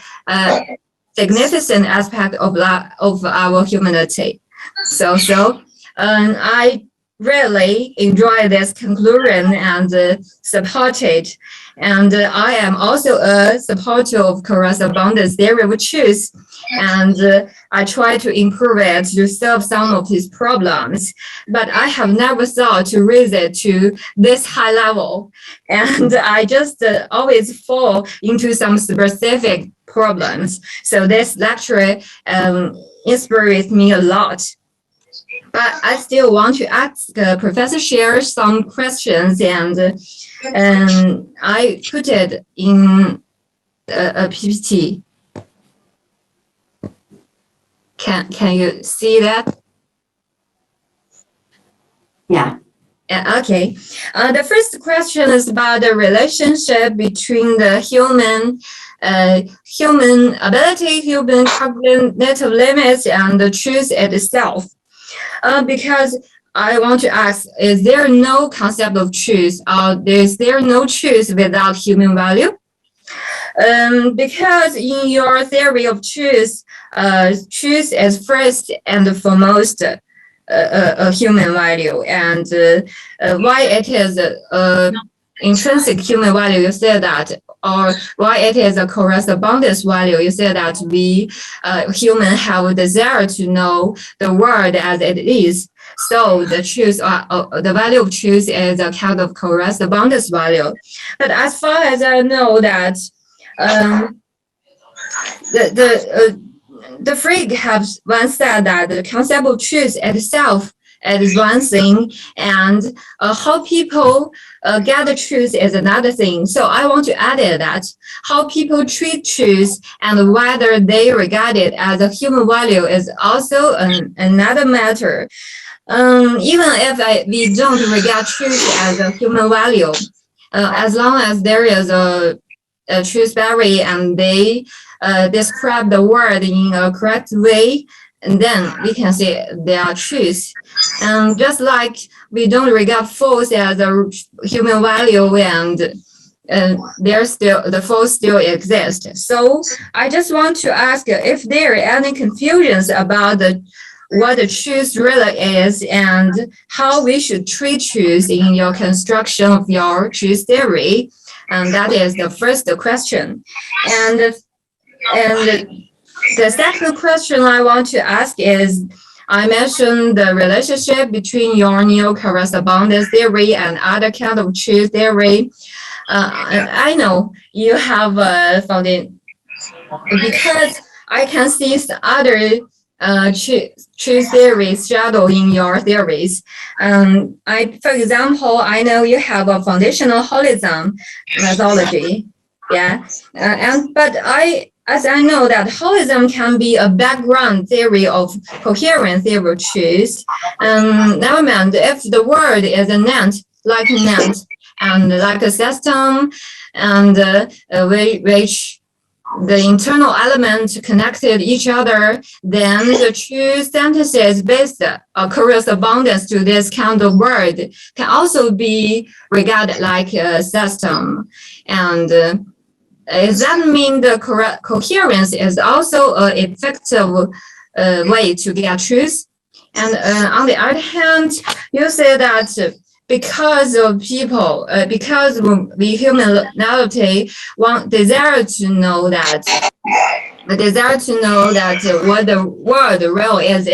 significant aspect of our humanity. So I really enjoy this conclusion and support it. And I am also a supporter of correspondence theory of truth, and I try to improve it to solve some of these problems. But I have never thought to raise it to this high level, and I just always fall into some specific problems. So this lecture inspires me a lot. But I still want to ask Professor Sher some questions, and I put it in a PPT. Can you see that? Yeah. Okay. The first question is about the relationship between the human ability, human cognitive limits, and the truth itself. Because I want to ask, is there no concept of truth, or is there no truth without human value? Because in your theory of truth, truth is first and foremost a human value, and why it is intrinsic human value, you said that, or why it is a correspondence value, you said that we humans have a desire to know the world as it is. So the truth, the value of truth is a kind of correspondence value. But as far as I know that The Frege has once said that the concept of truth itself is one thing, and how people get the truth is another thing. So I want to add that how people treat truth and whether they regard it as a human value is also another matter. Even if we don't regard truth as a human value, as long as there is a truth theory and they describe the word in a correct way, and then we can say they are truth. And just like we don't regard false as a human value, and the false still exists. So I just want to ask if there are any confusions about what the truth really is and how we should treat truth in your construction of your truth theory. And that is the first question. And the second question I want to ask is, I mentioned the relationship between your new correspondence theory and other kind of truth theory. I know you have found it because I can see other truth theories shadow in your theories. For example, I know you have a foundational holism methodology. Yeah, as I know that holism can be a background theory of coherent theory of truth. Never mind if the word is a net, like a net, and like a system, and which the internal elements connected each other, then the true sentences based correspondence to this kind of word can also be regarded like a system. And does that mean the coherence is also an effective way to get truth? And on the other hand, you say that because of people, because the humanity desire to know that what the world really is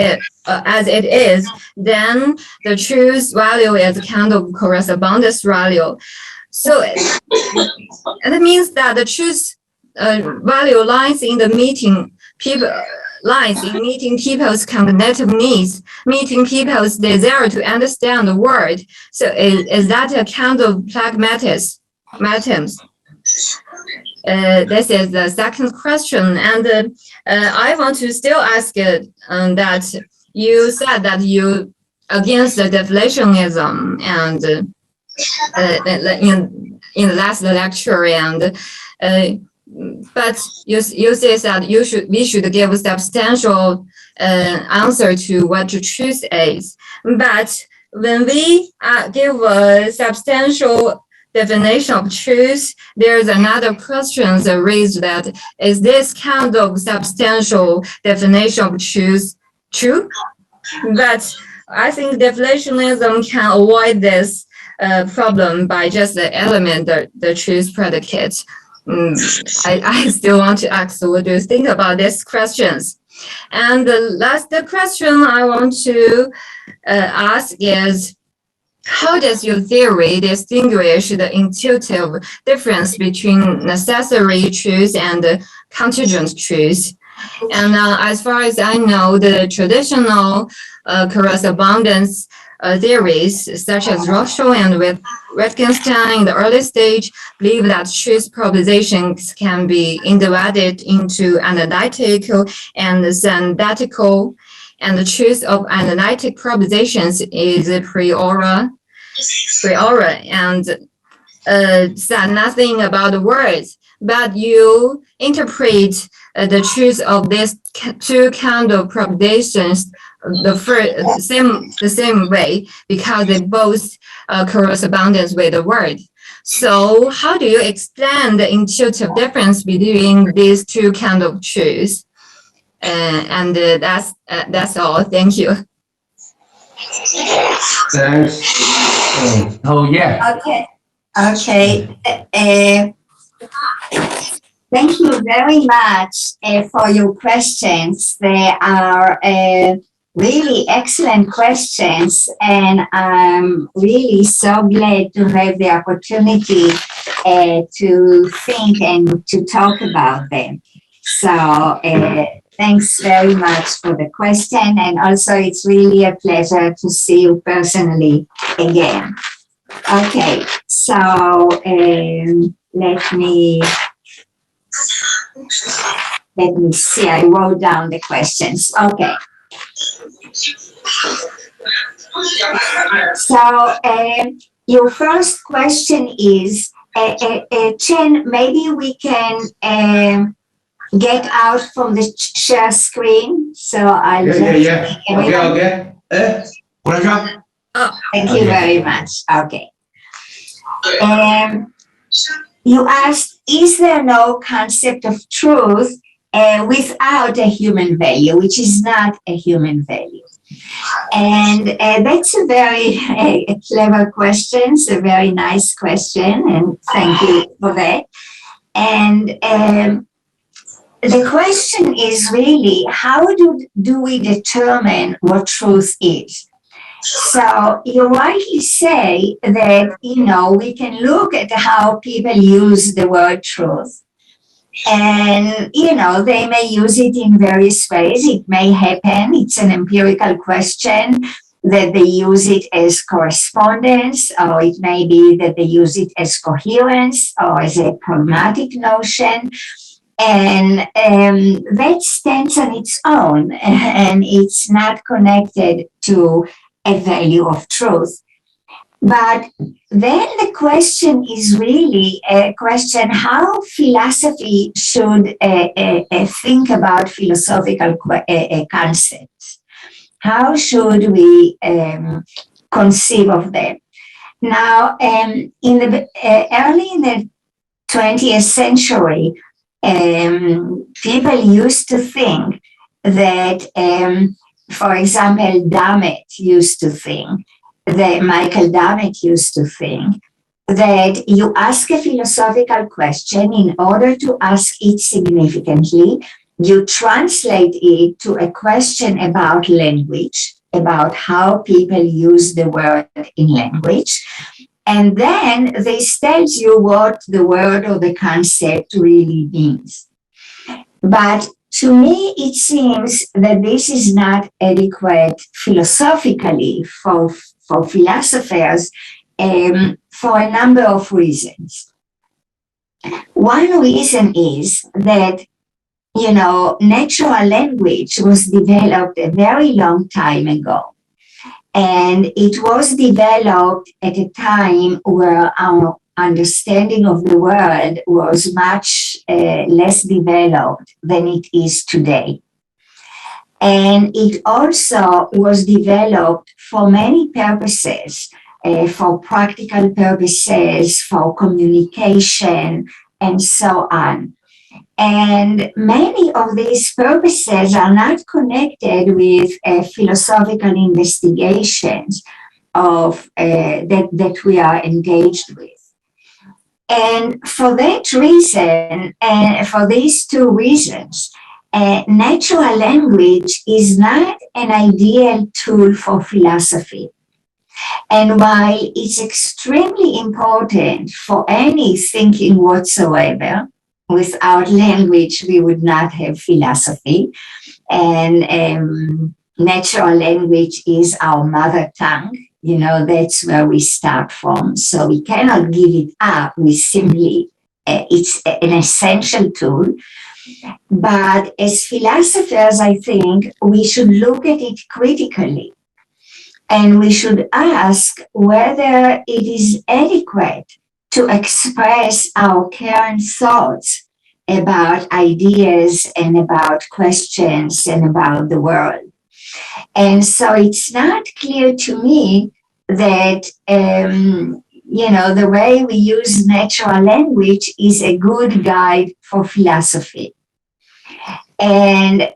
as it is, then the truth value is kind of correspondence value. So it means that the truth value lies in the meeting people's cognitive needs, meeting people's desire to understand the world. So is that a kind of pragmatism? This is the second question. And I want to still ask that you said that you against the deflationism and in the last lecture, and but you say that we should give a substantial answer to what the truth is. But when we give a substantial definition of truth, there's another question raised that is this kind of substantial definition of truth true? But I think deflationism can avoid this problem by just the truth predicate. I still want to ask, what do you think about these questions? And the last question I want to ask is, how does your theory distinguish the intuitive difference between necessary truth and contingent truth? And as far as I know, the traditional correspondence theories, such as Lanshuang and Wittgenstein in the early stage, believe that truth propositions can be divided into analytical and synthetical, and the truth of analytic propositions is a priori, and said nothing about the words, but you interpret the truth of these two kind of propositions the same way, because they both correspondence with the word. So how do you explain the intuitive difference between these two kind of truths? And that's all. Thank you. Thanks. Oh yeah. Okay. Thank you very much for your questions. They are really excellent questions, and I'm really so glad to have the opportunity to think and to talk about them. So thanks very much for the question, and also it's really a pleasure to see you personally again. Okay, so let me see. I wrote down the questions. Okay. So your first question is, Chen, maybe we can get out from the share screen. So I'll Yeah. Okay. Thank you very much. Okay. You asked, is there no concept of truth without a human value, which is not a human value? And that's a very clever question. It's a very nice question, and thank you for that. And the question is really, how do we determine what truth is? So you rightly say that, we can look at how people use the word truth. And, they may use it in various ways. It may happen. It's an empirical question that they use it as correspondence, or it may be that they use it as coherence or as a pragmatic notion. And that stands on its own, and it's not connected to a value of truth. But then the question is really a question how philosophy should think about philosophical concepts. How should we conceive of them? Now, early in the 20th century, people used to think that, for example, Michael Dammit used to think that you ask a philosophical question. In order to ask it significantly, you translate it to a question about language, about how people use the word in language. And then this tells you what the word or the concept really means. But to me, it seems that this is not adequate philosophically for philosophers for a number of reasons. One reason is that, natural language was developed a very long time ago. And it was developed at a time where our understanding of the world was much less developed than it is today. And it also was developed for many purposes, for practical purposes, for communication, and so on. And many of these purposes are not connected with philosophical investigations of that we are engaged with. And for that reason, and for these two reasons, natural language is not an ideal tool for philosophy. And while it's extremely important for any thinking whatsoever, without language, we would not have philosophy. And natural language is our mother tongue. That's where we start from. So we cannot give it up. We simply, it's an essential tool. But as philosophers, I think we should look at it critically. And we should ask whether it is adequate to express our current thoughts about ideas and about questions and about the world. And so it's not clear to me that, the way we use natural language is a good guide for philosophy. And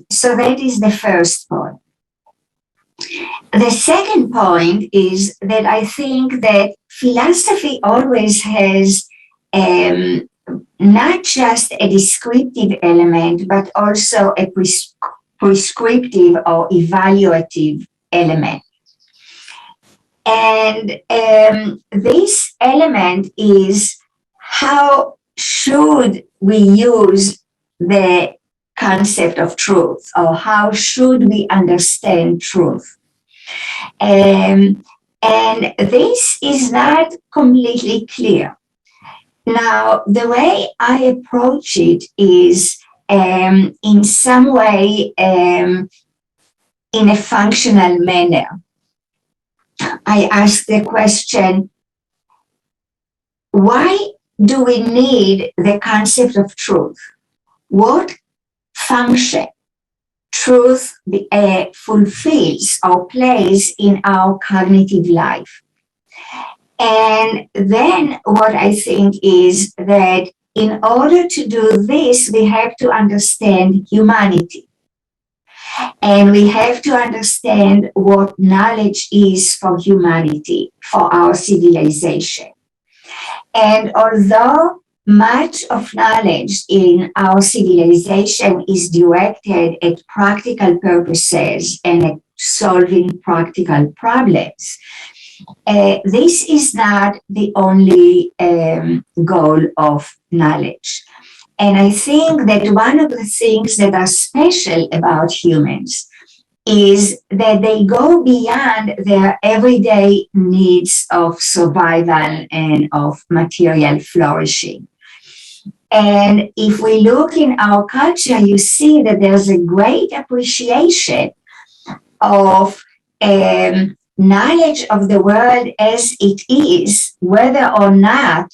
so that is the first point. The second point is that I think that philosophy always has not just a descriptive element, but also a prescriptive or evaluative element. And this element is how should we use the concept of truth, or how should we understand truth? And this is not completely clear. Now, the way I approach it is in some way in a functional manner. I ask the question, why do we need the concept of truth? What function truth fulfills or plays in our cognitive life? And then what I think is that in order to do this, we have to understand humanity. And we have to understand what knowledge is for humanity, for our civilization. And although much of knowledge in our civilization is directed at practical purposes and at solving practical problems, this is not the only goal of knowledge. And I think that one of the things that are special about humans is that they go beyond their everyday needs of survival and of material flourishing. And if we look in our culture, you see that there's a great appreciation of knowledge of the world as it is, whether or not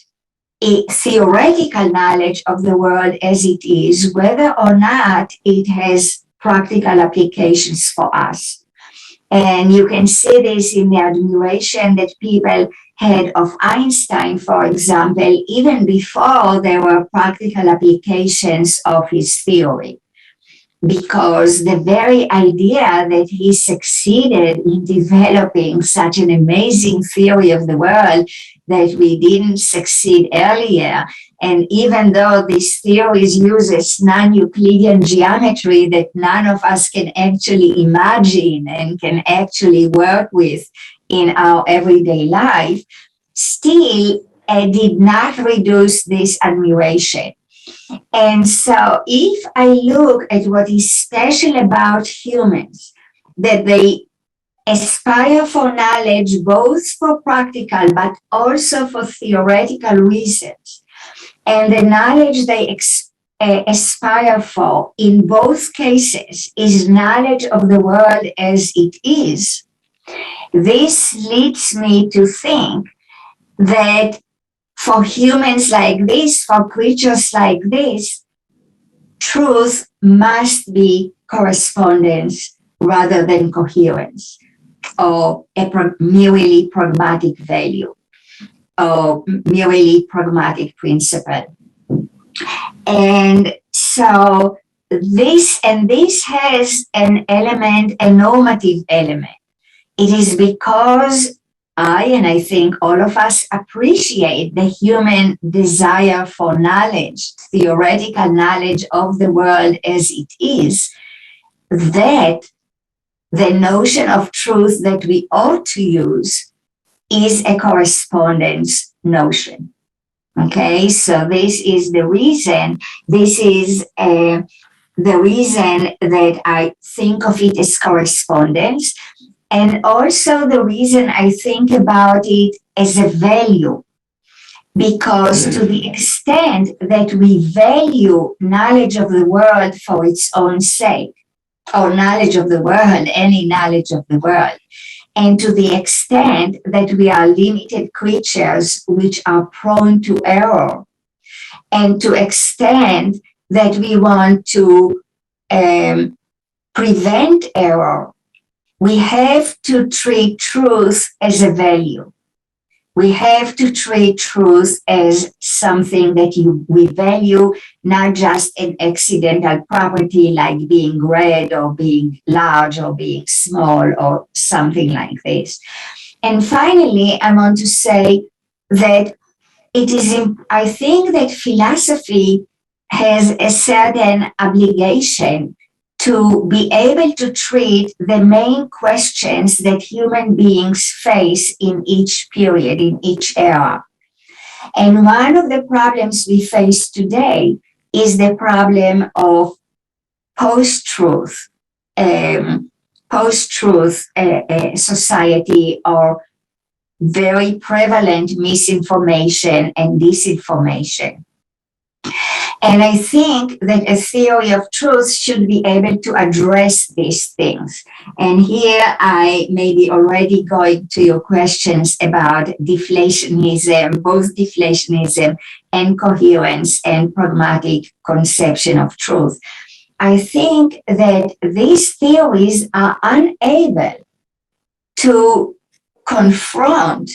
a theoretical knowledge of the world as it is, whether or not it has practical applications for us. And you can see this in the admiration that people had of Einstein, for example, even before there were practical applications of his theory. Because the very idea that he succeeded in developing such an amazing theory of the world that we didn't succeed earlier, and even though this theory uses non-Euclidean geometry that none of us can actually imagine and can actually work with in our everyday life, still did not reduce this admiration. And so if I look at what is special about humans, that they aspire for knowledge both for practical but also for theoretical reasons, and the knowledge they aspire for in both cases is knowledge of the world as it is, this leads me to think that for humans like this, for creatures like this, truth must be correspondence rather than coherence, or a merely pragmatic value, or merely pragmatic principle. And so this has an element, a normative element. It is because I think all of us appreciate the human desire for knowledge, theoretical knowledge of the world as it is, that the notion of truth that we ought to use is a correspondence notion. Okay, so this is the reason, the reason that I think of it as correspondence. And also the reason I think about it as a value, because to the extent that we value knowledge of the world for its own sake, or knowledge of the world, any knowledge of the world, and to the extent that we are limited creatures which are prone to error, and to extent that we want to prevent error, we have to treat truth as a value. We have to treat truth as something that we value, not just an accidental property like being red or being large or being small or something like this. And finally, I want to say that I think that philosophy has a certain obligation to be able to treat the main questions that human beings face in each period, in each era. And one of the problems we face today is the problem of post-truth, society, or very prevalent misinformation and disinformation. And I think that a theory of truth should be able to address these things. And here I may be already going to your questions about deflationism, both deflationism and coherence and pragmatic conception of truth. I think that these theories are unable to confront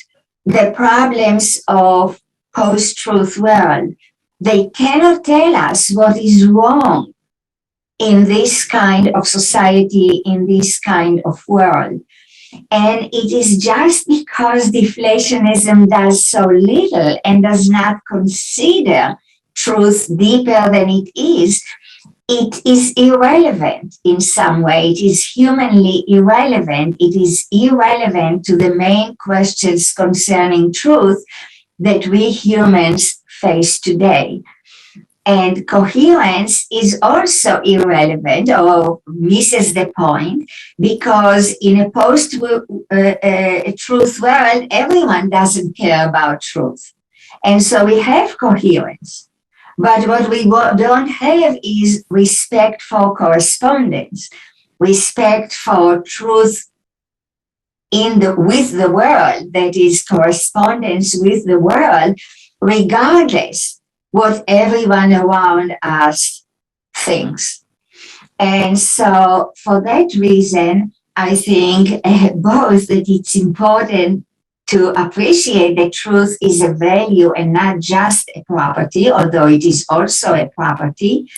the problems of post-truth world. They cannot tell us what is wrong in this kind of society, in this kind of world. And it is just because deflationism does so little and does not consider truth deeper than it is irrelevant in some way. It is humanly irrelevant. It is irrelevant to the main questions concerning truth that we humans face today. And coherence is also irrelevant or misses the point, because in a post-truth world, everyone doesn't care about truth. And so we have coherence. But what we don't have is respect for correspondence, respect for truth with the world, that is correspondence with the world, regardless what everyone around us thinks. And so for that reason, I think both that it's important to appreciate that truth is a value and not just a property, although it is also a property.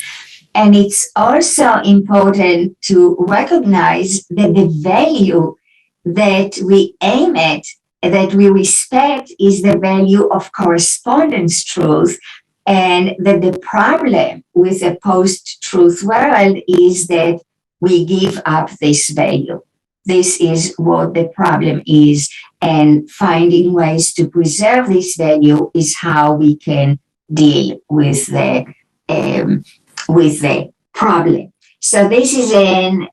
And it's also important to recognize that the value that we aim at, that we respect, is the value of correspondence truth, and that the problem with a post-truth world is that we give up this value. This is what the problem is, and finding ways to preserve this value is how we can deal with the problem. So this is an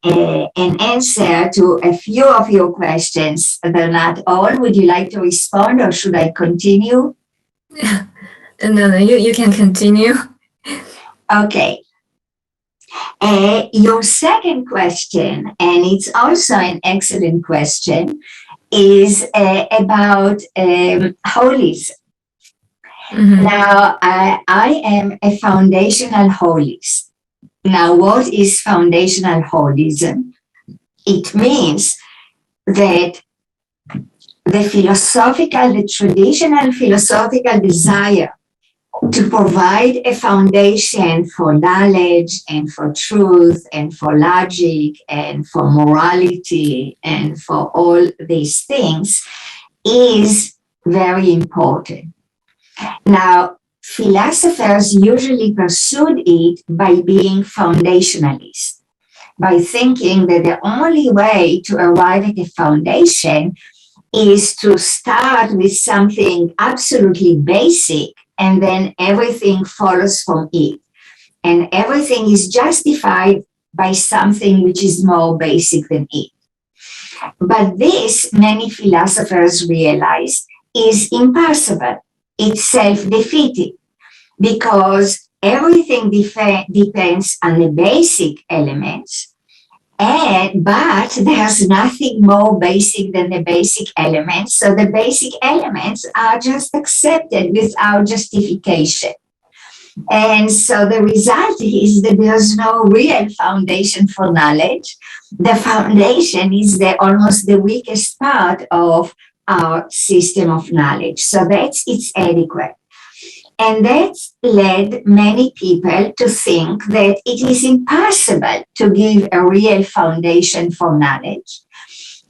answer to a few of your questions, though not all. Would you like to respond, or should I continue? No, you can continue. Okay. Your second question, and it's also an excellent question, is about holism. Mm-hmm. Now, I am a foundational holist. Now, what is foundational holism? It means that the traditional philosophical desire to provide a foundation for knowledge and for truth and for logic and for morality and for all these things is very important. Now, philosophers usually pursued it by being foundationalists, by thinking that the only way to arrive at a foundation is to start with something absolutely basic, and then everything follows from it. And everything is justified by something which is more basic than it. But this, many philosophers realize, is impossible. It's self-defeating, because everything depends on the basic elements, but there's nothing more basic than the basic elements. So the basic elements are just accepted without justification. And so the result is that there's no real foundation for knowledge. The foundation is almost the weakest part of our system of knowledge. So it's adequate. And that led many people to think that it is impossible to give a real foundation for knowledge,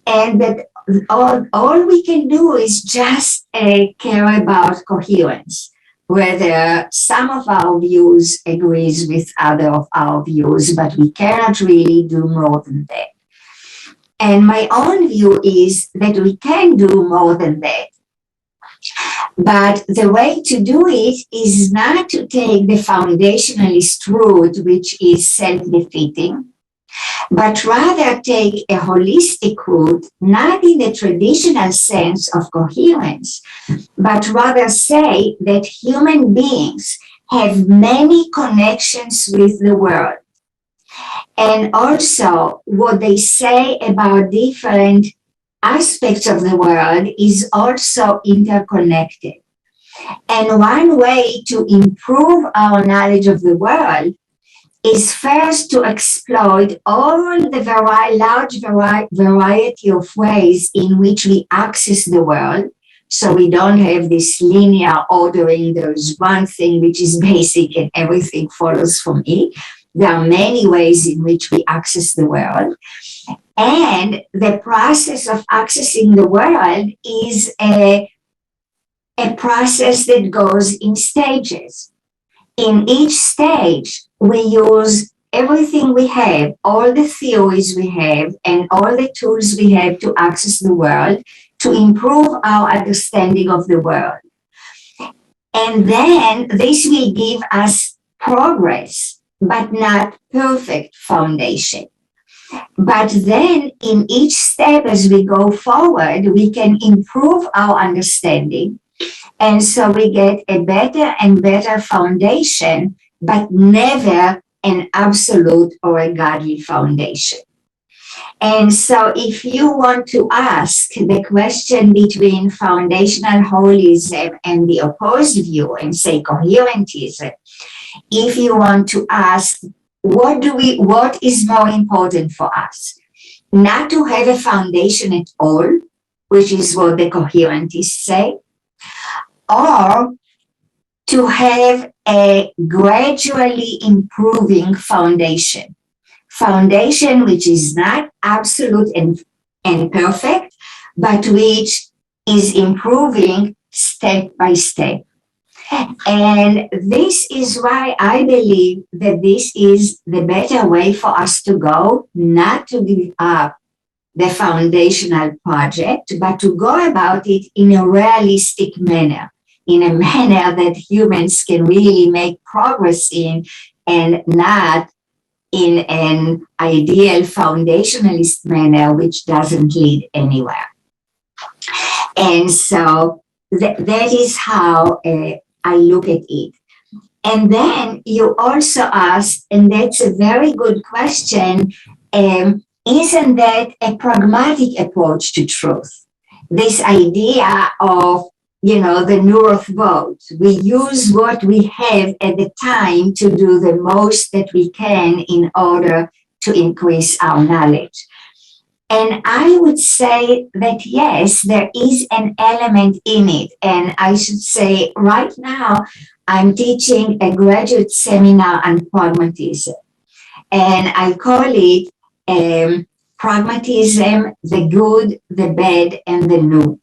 and that all we can do is just care about coherence, whether some of our views agrees with other of our views, but we cannot really do more than that. And my own view is that we can do more than that. But the way to do it is not to take the foundationalist route, which is self-defeating, but rather take a holistic route, not in the traditional sense of coherence, but rather say that human beings have many connections with the world. And also what they say about different aspects of the world is also interconnected. And one way to improve our knowledge of the world is first to exploit all the large variety of ways in which we access the world. So we don't have this linear ordering. There's one thing which is basic and everything follows from it. There are many ways in which we access the world. And the process of accessing the world is a process that goes in stages. In each stage, we use everything we have, all the theories we have, and all the tools we have to access the world to improve our understanding of the world. And then this will give us progress, but not perfect foundation. But then in each step as we go forward, we can improve our understanding. And so we get a better and better foundation, but never an absolute or a godly foundation. And so if you want to ask the question between foundational holism and the opposed view and say coherentism, if you want to ask what is more important for us, not to have a foundation at all, which is what the coherentists say, or to have a gradually improving foundation which is not absolute and perfect, but which is improving step by step. And this is why I believe that this is the better way for us to go, not to give up the foundational project, but to go about it in a realistic manner, in a manner that humans can really make progress in, and not in an ideal foundationalist manner, which doesn't lead anywhere. And so that is how I look at it. And then you also asked, and that's a very good question, isn't that a pragmatic approach to truth? This idea of, the North vote. We use what we have at the time to do the most that we can in order to increase our knowledge. And I would say that, yes, there is an element in it. And I should say right now, I'm teaching a graduate seminar on pragmatism. And I call it pragmatism, the good, the bad, and the new.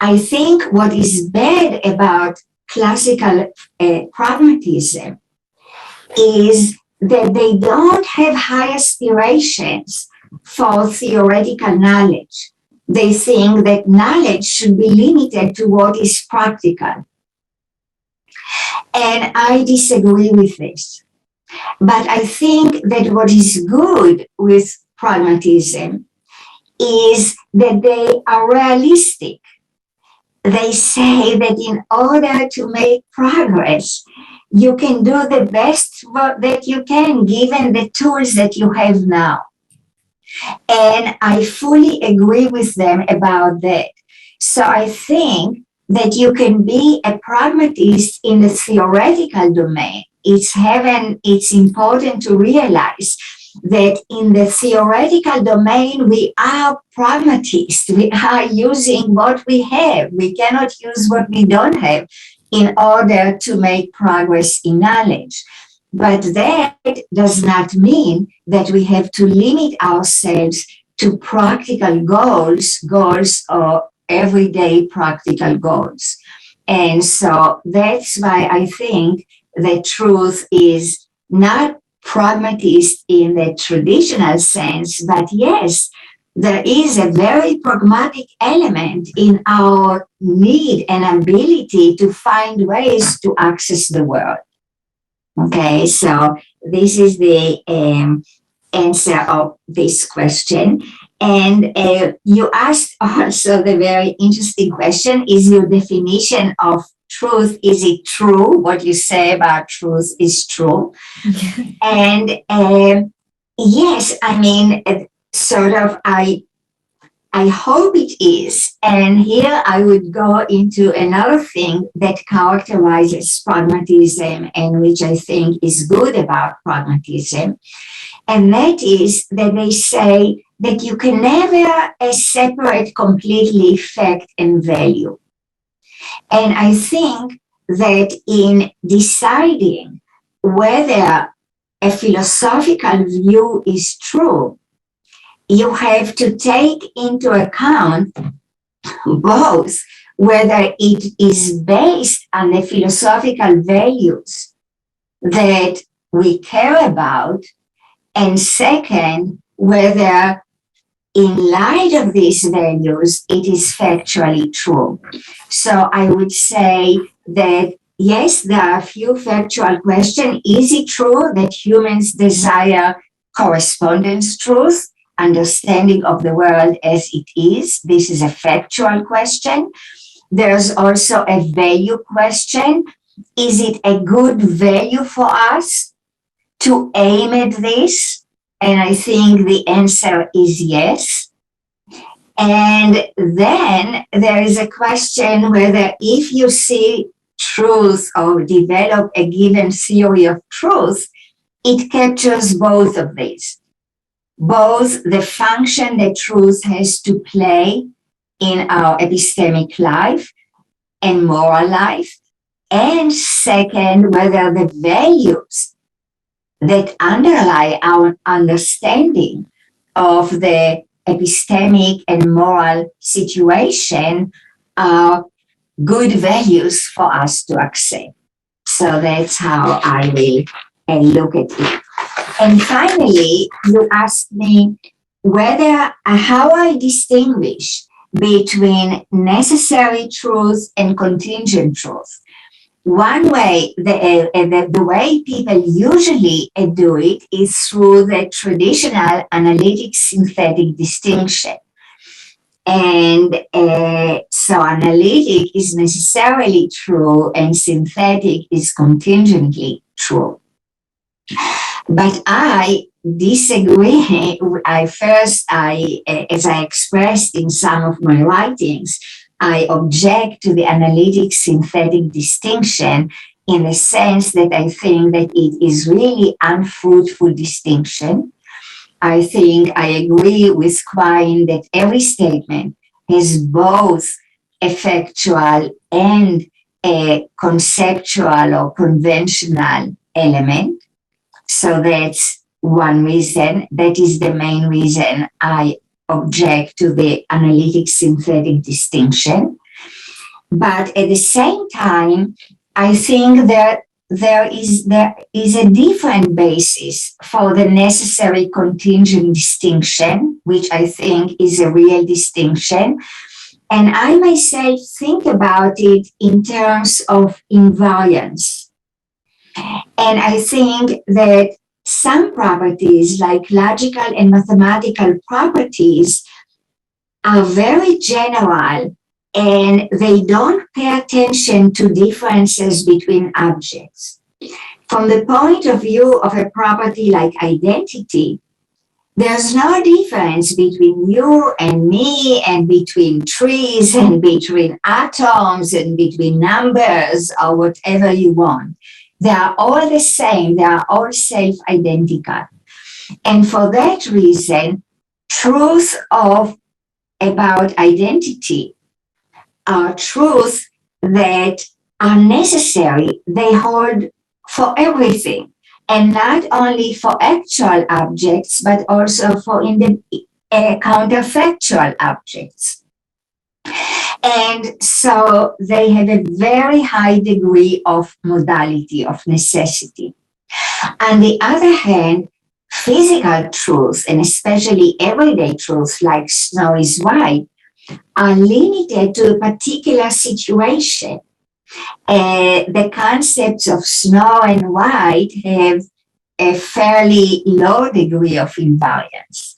I think what is bad about classical pragmatism is that they don't have high aspirations for theoretical knowledge. They think that knowledge should be limited to what is practical. And I disagree with this. But I think that what is good with pragmatism is that they are realistic. They say that in order to make progress, you can do the best that you can given the tools that you have now. And I fully agree with them about that. So I think that you can be a pragmatist in the theoretical domain. It's important to realize that in the theoretical domain, we are pragmatists. We are using what we have. We cannot use what we don't have in order to make progress in knowledge. But that does not mean that we have to limit ourselves to practical goals or everyday practical goals. And so that's why I think the truth is not pragmatist in the traditional sense, but yes, there is a very pragmatic element in our need and ability to find ways to access the world. Okay, so this is the answer of this question. And you asked also the very interesting question, is your definition of truth, is it true? What you say about truth is true. And yes, I mean, sort of, I hope it is. And here I would go into another thing that characterizes pragmatism and which I think is good about pragmatism. And that is that they say that you can never separate completely fact and value. And I think that in deciding whether a philosophical view is true, you have to take into account both whether it is based on the philosophical values that we care about, and second, whether in light of these values, it is factually true. So I would say that yes, there are a few factual questions. Is it true that humans desire correspondence truth, understanding of the world as it is? This is a factual question. There's also a value question. Is it a good value for us to aim at this? And I think the answer is yes. And then there is a question whether if you see truth or develop a given theory of truth, it captures both of these. Both the function that truth has to play in our epistemic life and moral life, and second, whether the values that underlie our understanding of the epistemic and moral situation are good values for us to accept. So that's how I will look at it. And finally, you asked me whether how I distinguish between necessary truth and contingent truth. One way, the way people usually do it is through the traditional analytic synthetic distinction. And so analytic is necessarily true and synthetic is contingently true. But I disagree. As I expressed in some of my writings, I object to the analytic synthetic distinction in the sense that I think that it is really unfruitful distinction. I think I agree with Quine that every statement has both a factual and a conceptual or conventional element. So that's one reason. That is the main reason I object to the analytic synthetic distinction. But at the same time, I think that there is a different basis for the necessary contingent distinction, which I think is a real distinction. And I myself think about it in terms of invariance. And I think that some properties, like logical and mathematical properties, are very general and they don't pay attention to differences between objects. From the point of view of a property like identity, there's no difference between you and me and between trees and between atoms and between numbers or whatever you want. They are all the same. They are all self-identical. And for that reason, truths about identity are truths that are necessary. They hold for everything, and not only for actual objects, but also for counterfactual objects. And so they have a very high degree of modality, of necessity. On the other hand, physical truths, and especially everyday truths like snow is white, are limited to a particular situation. The concepts of snow and white have a fairly low degree of invariance.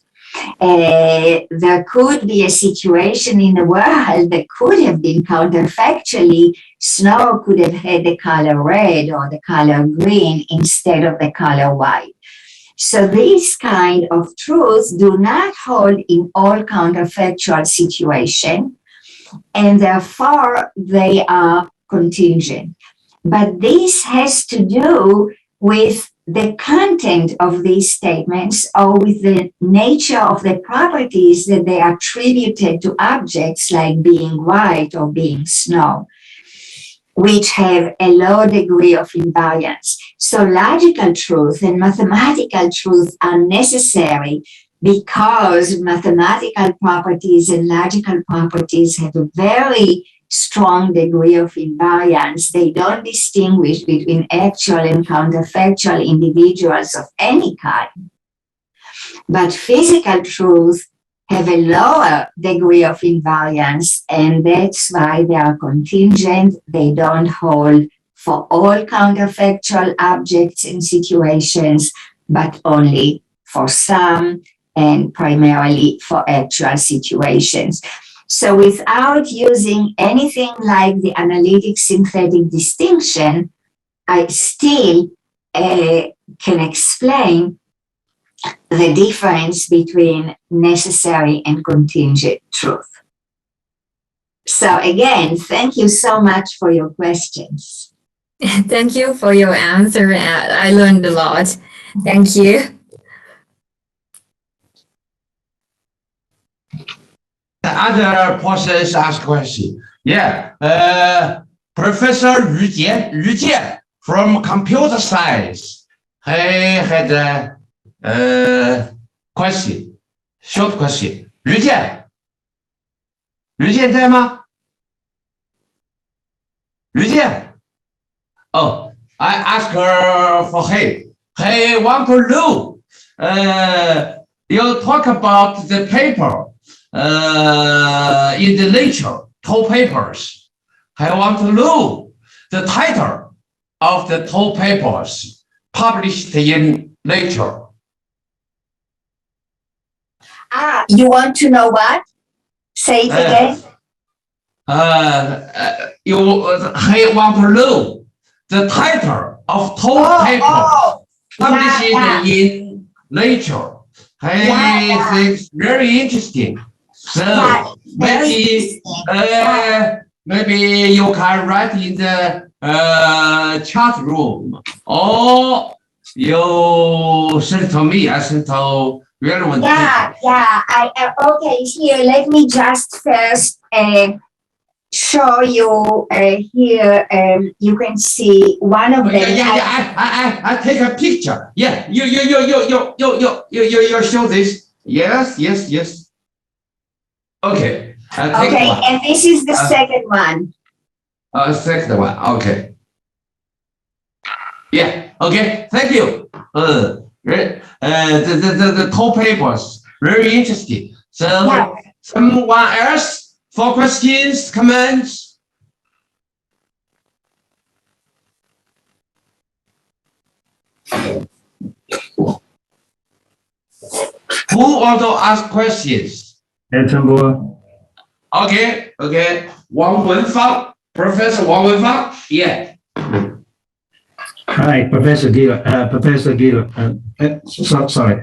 There could be a situation in the world that could have been counterfactually, snow could have had the color red or the color green instead of the color white. So these kind of truths do not hold in all counterfactual situations, and therefore they are contingent. But this has to do with the content of these statements or with the nature of the properties that they are attributed to objects like being white or being snow, which have a low degree of invariance. So logical truth and mathematical truth are necessary because mathematical properties and logical properties have a very strong degree of invariance. They don't distinguish between actual and counterfactual individuals of any kind. But physical truths have a lower degree of invariance, and that's why they are contingent. They don't hold for all counterfactual objects and situations, but only for some and primarily for actual situations. So without using anything like the analytic synthetic distinction, I still can explain the difference between necessary and contingent truth. So again, thank you so much for your questions. Thank you for your answer. I learned a lot. Thank you. The other persons ask question. Yeah, Professor Yu Jie from computer science. He had a question, short question. Yu Jie在吗？ Yu Jie. Oh, I asked her for him. He want to know. You talk about the paper. In the Nature, 2 papers. I want to know the title of the 2 papers published in Nature. You want to know what? Say it again. I want to know the title of 2 papers published in Nature. I think it's very interesting. So maybe you can write in the chat room, or you send to me. I send to relevant people. Okay, here, let me just first show you here. You can see one of them. I take a picture. Yeah, you show this. Yes. Okay. Okay, one. And this is the second one. Second one. Okay. Yeah. Okay. Thank you. The 2 papers very interesting. So someone else for questions, comments. Who want to ask questions? Okay. Wang Wenfang, Professor Wang Wenfang. Yeah. Hi, Professor Gila. Sorry,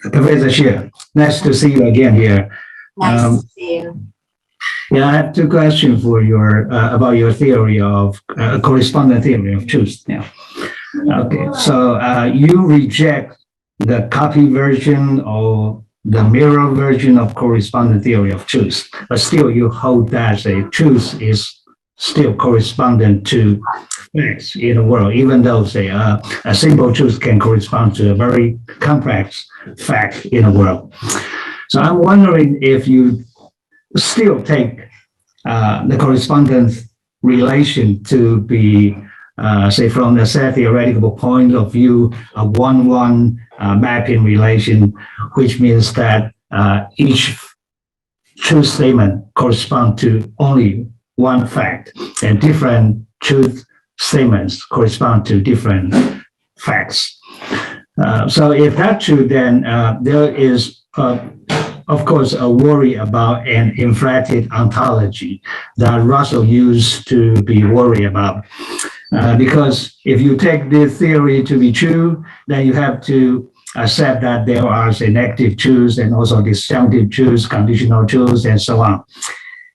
Professor Sher. Nice to see you again here. Nice to see you. Yeah, I have 2 questions for your about your theory of correspondent theory of truth. Yeah. Okay, so you reject the copy version or the mirror version of correspondent theory of truth, but still you hold that a truth is still correspondent to facts in the world, even though say a simple truth can correspond to a very complex fact in the world. So I'm wondering if you still take the correspondence relation to be, say, from the set theoretical point of view, a one-one mapping relation, which means that each truth statement corresponds to only one fact, and different truth statements correspond to different facts. So if that's true, then there is, of course, a worry about an inflated ontology that Russell used to be worried about. Because if you take this theory to be true, then you have to accept that there are, say, negative truths and also disjunctive truths, conditional truths, and so on.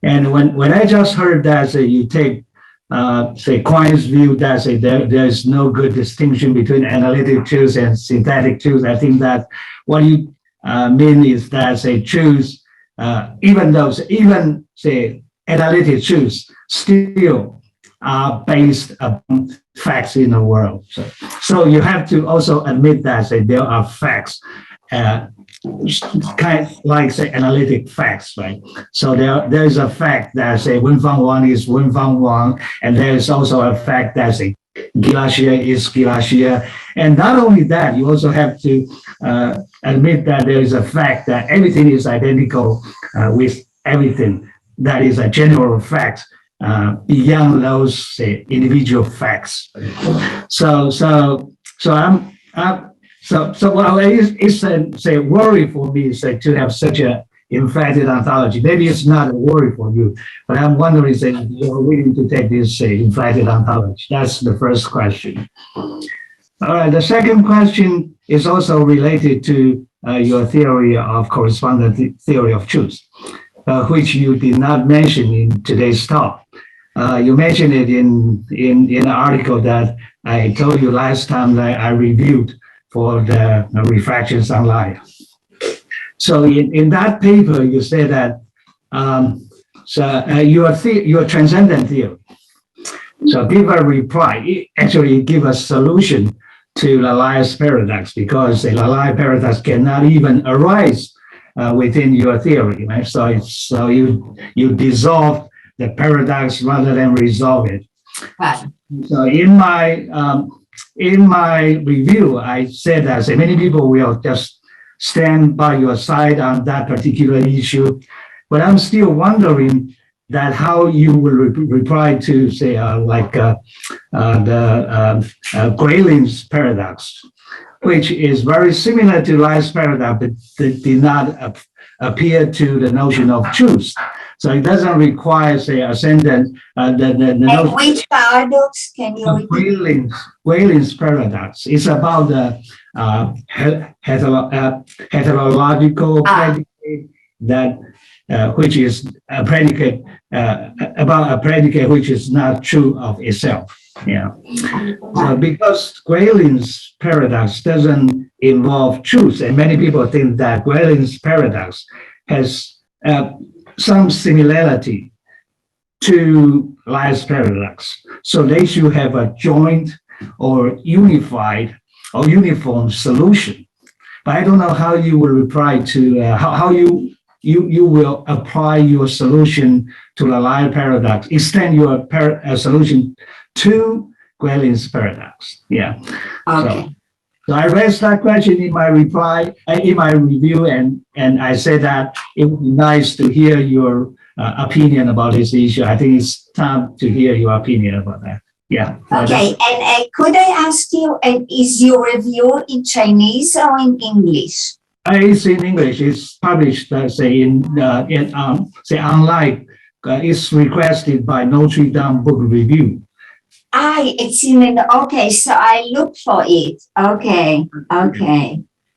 And when I just heard that, say, you take, say, Quine's view that, say, there is no good distinction between analytic truths and synthetic truths, I think that what you mean is that, say, truths, even, say, analytic truths still are based upon facts in the world. So you have to also admit that, say, there are facts, kind of like, say, analytic facts, right? So there is a fact that, say, Wenfang is Wenfang, and there is also a fact that, say, Gila is Gila. And not only that, you also have to admit that there is a fact that everything is identical with everything. That is a general fact beyond those, say, individual facts. So what is say worry for me is to have such a inflated ontology. Maybe it's not a worry for you, but I'm wondering if you're willing to take this inflated ontology. That's the first question. All right, the second question is also related to your theory of correspondence theory of truth, which you did not mention in today's talk. You mentioned it in an article that I told you last time that I reviewed for the refractions on light. So in that paper, you say that your transcendent theory. So give a reply, actually give a solution to the Elias paradox, because the Elias paradox cannot even arise within your theory, right? So you dissolve the paradox rather than resolve it. Right. So in my review, I said that many people will just stand by your side on that particular issue, but I'm still wondering that how you will reply to, say, Grayling's paradox, which is very similar to Elias paradox, but did not appear to the notion of truth. So it doesn't require, say, ascendant. And which paradox can you repeat? Grayling's paradox. It's about the heterological predicate that which is a predicate about a predicate which is not true of itself. Yeah. So because Grayling's paradox doesn't involve truth, and many people think that Grayling's paradox has some similarity to Elias paradox. So they should have a joint or unified or uniform solution. But I don't know how you will reply to how you will apply your solution to the Elias paradox, extend your solution to Grayling's paradox. Yeah. Okay. So I raised that question in my reply, in my review, and I said that it would be nice to hear your opinion about this issue. I think it's time to hear your opinion about that. Yeah. Okay, and could I ask you, is your review in Chinese or in English? It's in English. It's published, say, say online. It's requested by Notre Dame Book Review. It's in okay, so I look for it. Okay.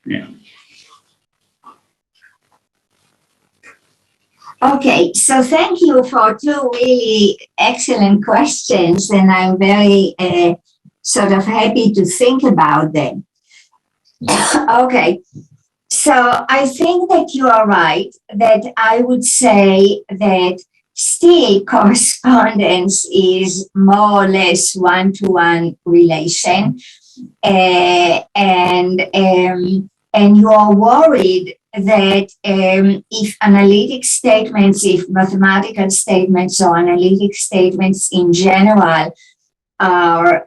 Yeah. Okay, so thank you for two really excellent questions, and I'm very sort of happy to think about them. Okay, so I think that you are right, that I would say that still correspondence is more or less one-to-one relation, and you are worried that if analytic statements, if mathematical statements or analytic statements in general are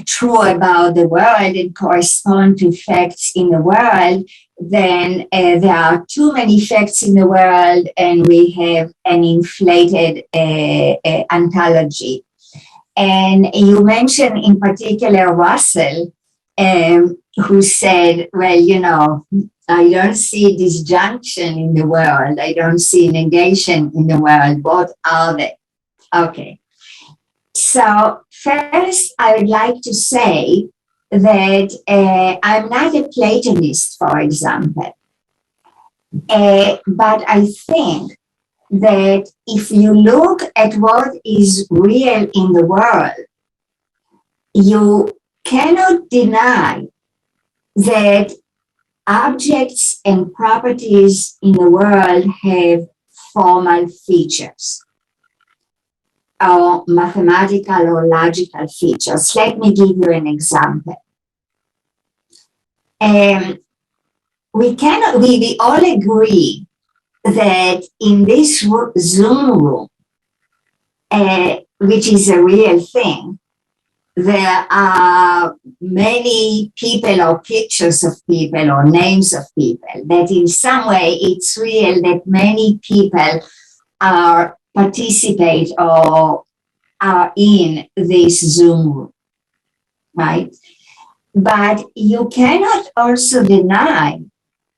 true about the world and correspond to facts in the world, then there are too many facts in the world and we have an inflated ontology. And you mentioned in particular Russell, who said, well, you know, I don't see disjunction in the world. I don't see negation in the world. What are they? Okay. So first, I would like to say that I'm not a Platonist, for example. But I think that if you look at what is real in the world, you cannot deny that objects and properties in the world have formal features or mathematical or logical features. Let me give you an example. We all agree that in this Zoom room, which is a real thing, there are many people or pictures of people or names of people, that in some way it's real that many people are participate or are in this Zoom room, right? But you cannot also deny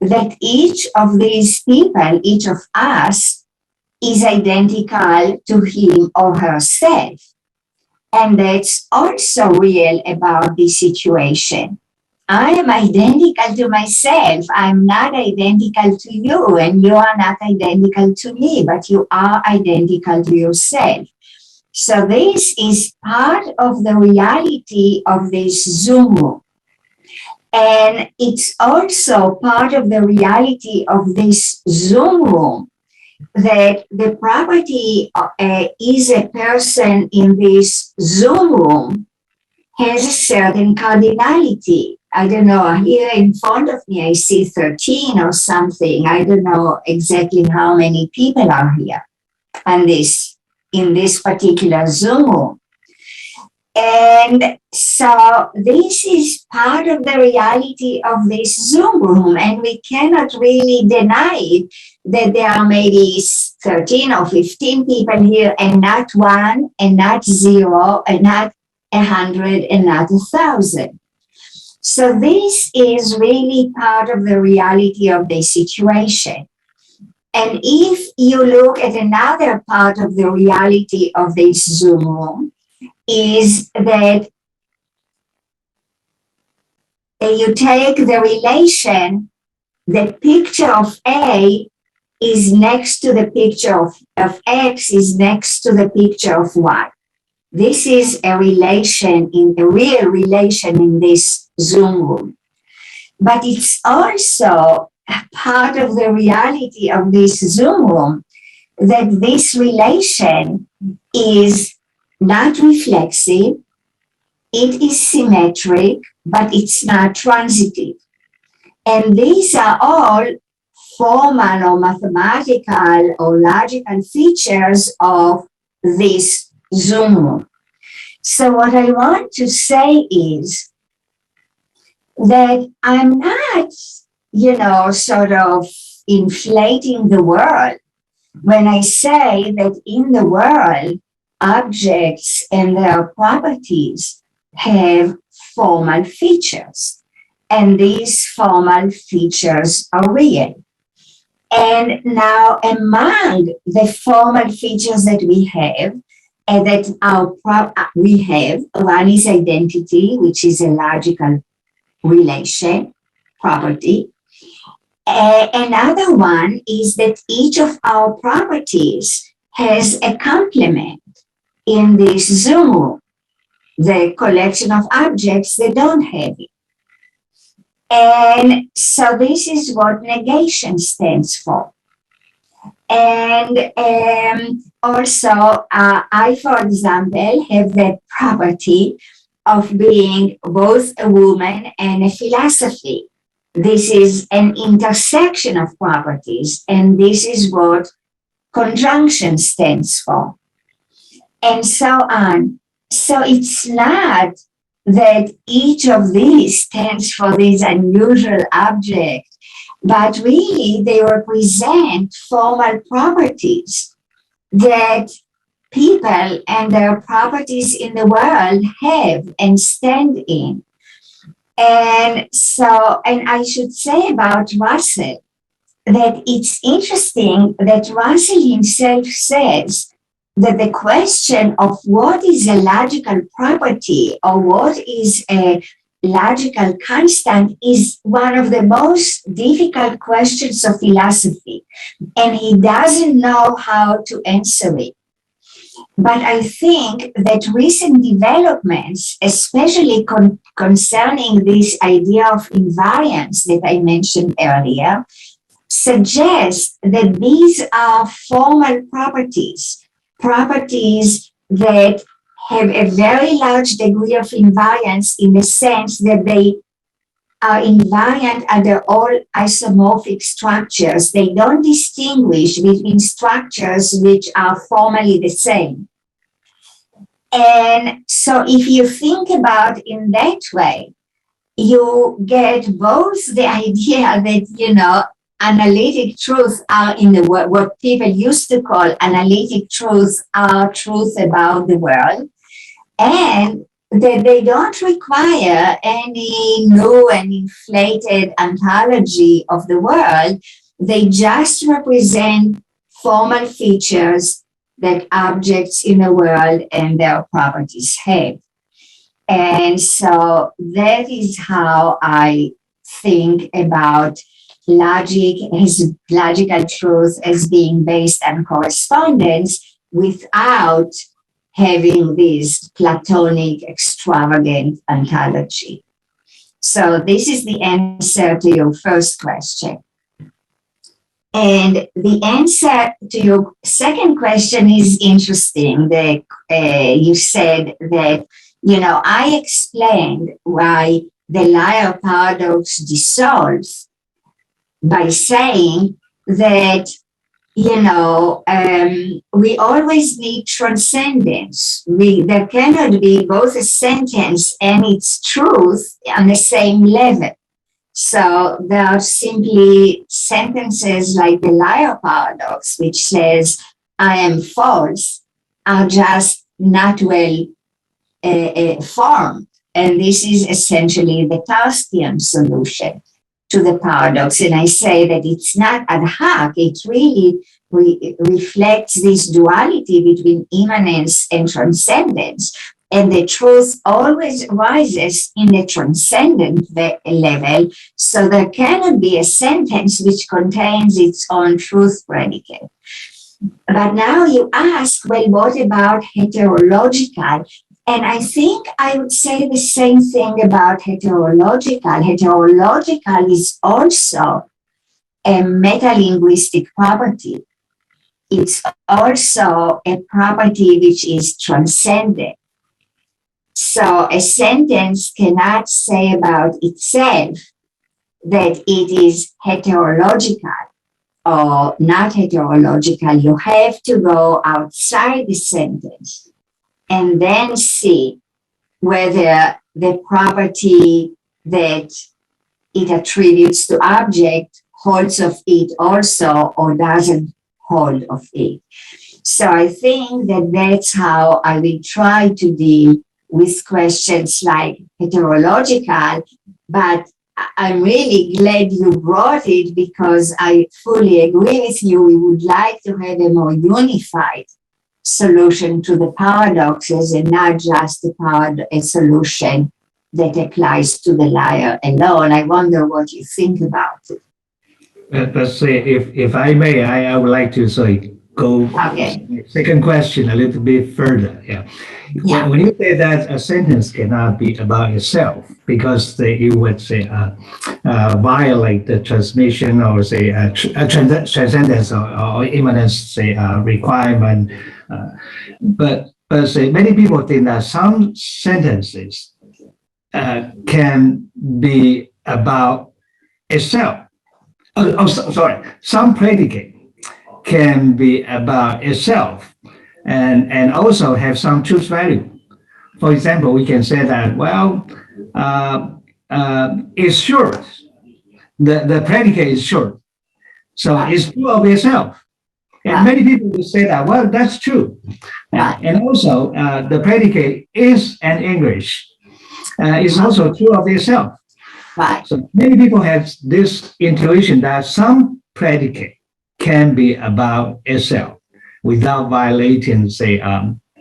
that each of these people, each of us, is identical to him or herself. And that's also real about this situation. I am identical to myself. I'm not identical to you, and you are not identical to me, but you are identical to yourself. So this is part of the reality of this Zoom room. And it's also part of the reality of this Zoom room that the property is a person in this Zoom room has a certain cardinality. I don't know, here in front of me I see 13 or something. I don't know exactly how many people are here and in this particular Zoom room. And so this is part of the reality of this Zoom room, and we cannot really deny it, that there are maybe 13 or 15 people here and not one and not zero and not 100 and not 1,000. So this is really part of the reality of the situation. And if you look at another part of the reality of this Zoom room, is that you take the relation, the picture of A is next to the picture of X is next to the picture of Y. This is a relation, a real relation in this Zoom room. But it's also a part of the reality of this Zoom room that this relation is not reflexive, it is symmetric, but it's not transitive. And these are all formal or mathematical or logical features of this Zoom room. So what I want to say is that I'm not, sort of inflating the world when I say that in the world, objects and their properties have formal features, and these formal features are real. And now among the formal features that we have, one is identity, which is a logical relation, property. Another one is that each of our properties has a complement in this Zoom room, the collection of objects that don't have it. And so this is what negation stands for. And also, I, for example, have the property of being both a woman and a philosophy. This is an intersection of properties, and this is what conjunction stands for, and so on. So it's not that each of these stands for this unusual object, but really they represent formal properties that people and their properties in the world have and stand in. And so, and I should say about Russell that it's interesting that Russell himself says that the question of what is a logical property or what is a logical constant is one of the most difficult questions of philosophy, and he doesn't know how to answer it. But I think that recent developments, especially concerning this idea of invariance that I mentioned earlier, suggest that these are formal properties, properties that have a very large degree of invariance in the sense that they are invariant under all isomorphic structures. They don't distinguish between structures which are formally the same. And so if you think about in that way, you get both the idea that, analytic truths are in the world, what people used to call analytic truths are truths about the world, and that they don't require any new and inflated ontology of the world. They just represent formal features that objects in the world and their properties have. And so that is how I think about logic as logical truth as being based on correspondence without having this Platonic extravagant ontology. So this is the answer to your first question. And the answer to your second question is interesting. That you said that, I explained why the liar paradox dissolves by saying that, we always need transcendence. There cannot be both a sentence and its truth on the same level. So there are simply sentences like the liar paradox, which says, I am false, are just not well formed. And this is essentially the Tarskian solution to the paradox. And I say that it's not ad hoc, it really reflects this duality between immanence and transcendence. And the truth always rises in the transcendent level, so there cannot be a sentence which contains its own truth predicate. But now you ask, well, what about heterological? And I think I would say the same thing about heterological. Heterological is also a metalinguistic property. It's also a property which is transcendent. So a sentence cannot say about itself that it is heterological or not heterological. You have to go outside the sentence and then see whether the property that it attributes to object holds of it also or doesn't hold of it. So I think that that's how I will try to deal with questions like heterological, but I'm really glad you brought it because I fully agree with you. We would like to have a more unified solution to the paradoxes and not just a solution that applies to the liar alone. I wonder what you think about it. Let's say, if I may, I would like to go second question a little bit further. When you say that a sentence cannot be about itself because it would violate the transmission or transcendence or immanence requirement, but many people think that some sentences can be about itself. Sorry, some predicate can be about itself and also have some truth value. For example, we can say that, well, it's short. The predicate is short. So it's true of itself. And many people will say that, well, that's true. And also, the predicate is an English. It's also true of itself. Right. So many people have this intuition that some predicate can be about itself without violating, say,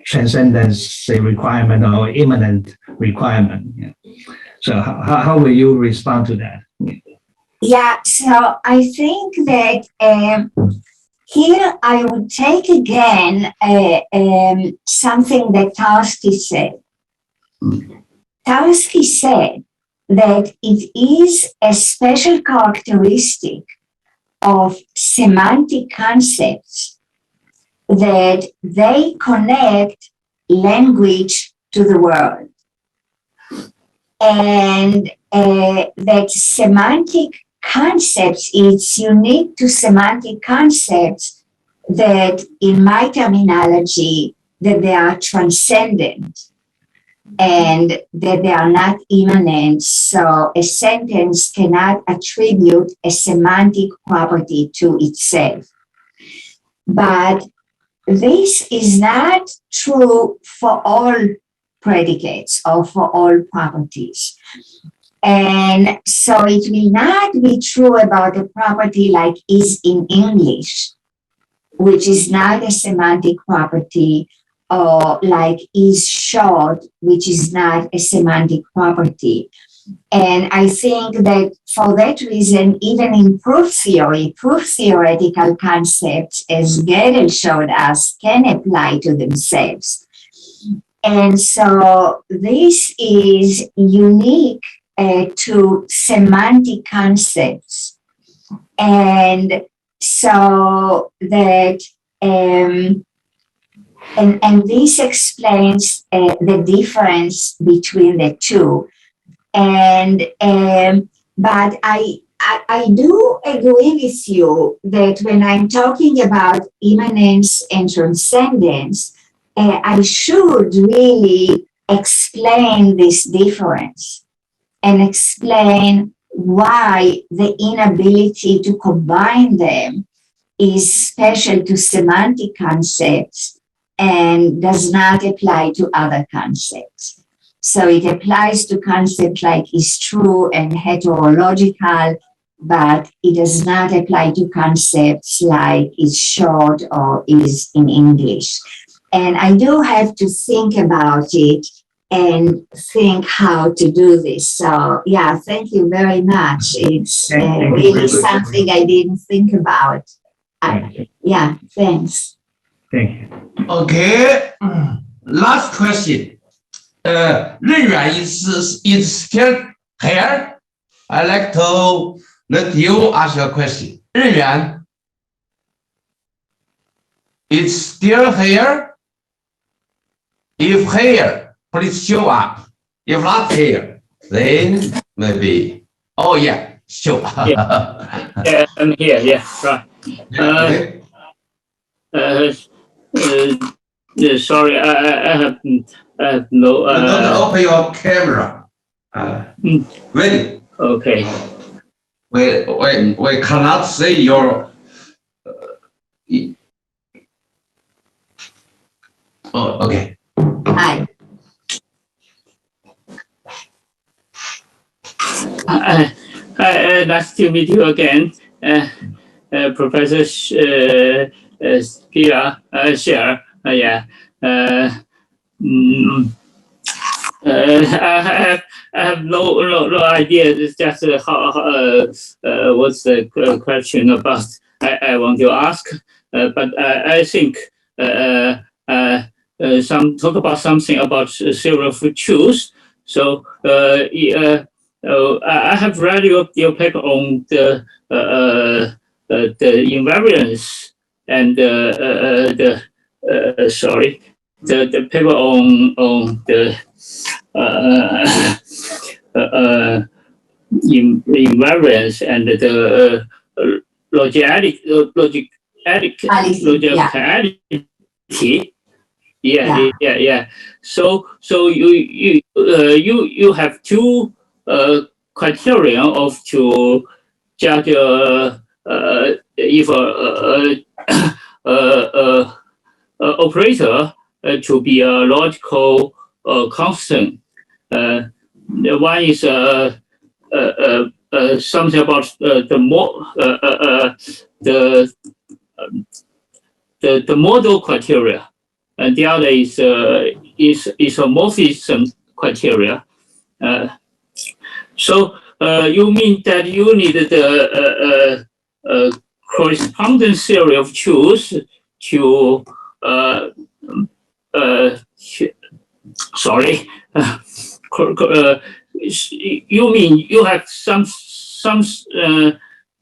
transcendence, say, requirement or immanent requirement. Yeah. So how will you respond to that? Yeah, so I think that here I would take again something that Tarski said. Tarski said that it is a special characteristic of semantic concepts that they connect language to the world. And that semantic concepts, it's unique to semantic concepts that, in my terminology, that they are transcendent and that they are not immanent. So a sentence cannot attribute a semantic property to itself. But this is not true for all predicates or for all properties. And so it will not be true about a property like is in English, which is not a semantic property, or like is short, which is not a semantic property. And I think that for that reason, even in proof theory, proof theoretical concepts, as Gödel showed us, can apply to themselves. And so this is unique to semantic concepts. And so that, and this explains the difference between the two. And but I do agree with you that when I'm talking about immanence and transcendence, I should really explain this difference and explain why the inability to combine them is special to semantic concepts and does not apply to other concepts. So it applies to concepts like is true and heterological, but it does not apply to concepts like is short or is in English. And I do have to think about it and think how to do this. So yeah, thank you very much. It's really something I didn't think about. Yeah, thanks. Thank you. Okay, last question. 任远 is still here. I like to let you ask a question. 任远 is still here. If here, please show up. If not here, then maybe. Oh yeah, show up. Yeah, I'm here. Yeah, right. Sorry, I have no. Don't open your camera. Ready? Okay. We cannot see your. Oh, okay. Hi. Nice to meet you again, Professor Gila, Sher. Yeah. I have no idea. It's just what's the question about I want to ask. But I think some talk about something about theory of truth. So I have read your paper on the invariance and the paper on the invariance and the logicality. Yeah. So you have two criteria of to judge if operator to be a logical constant. One is something about the model criteria, and the other is isomorphism criteria. So you mean that you need the correspondence theory of truth to sorry. You mean you have some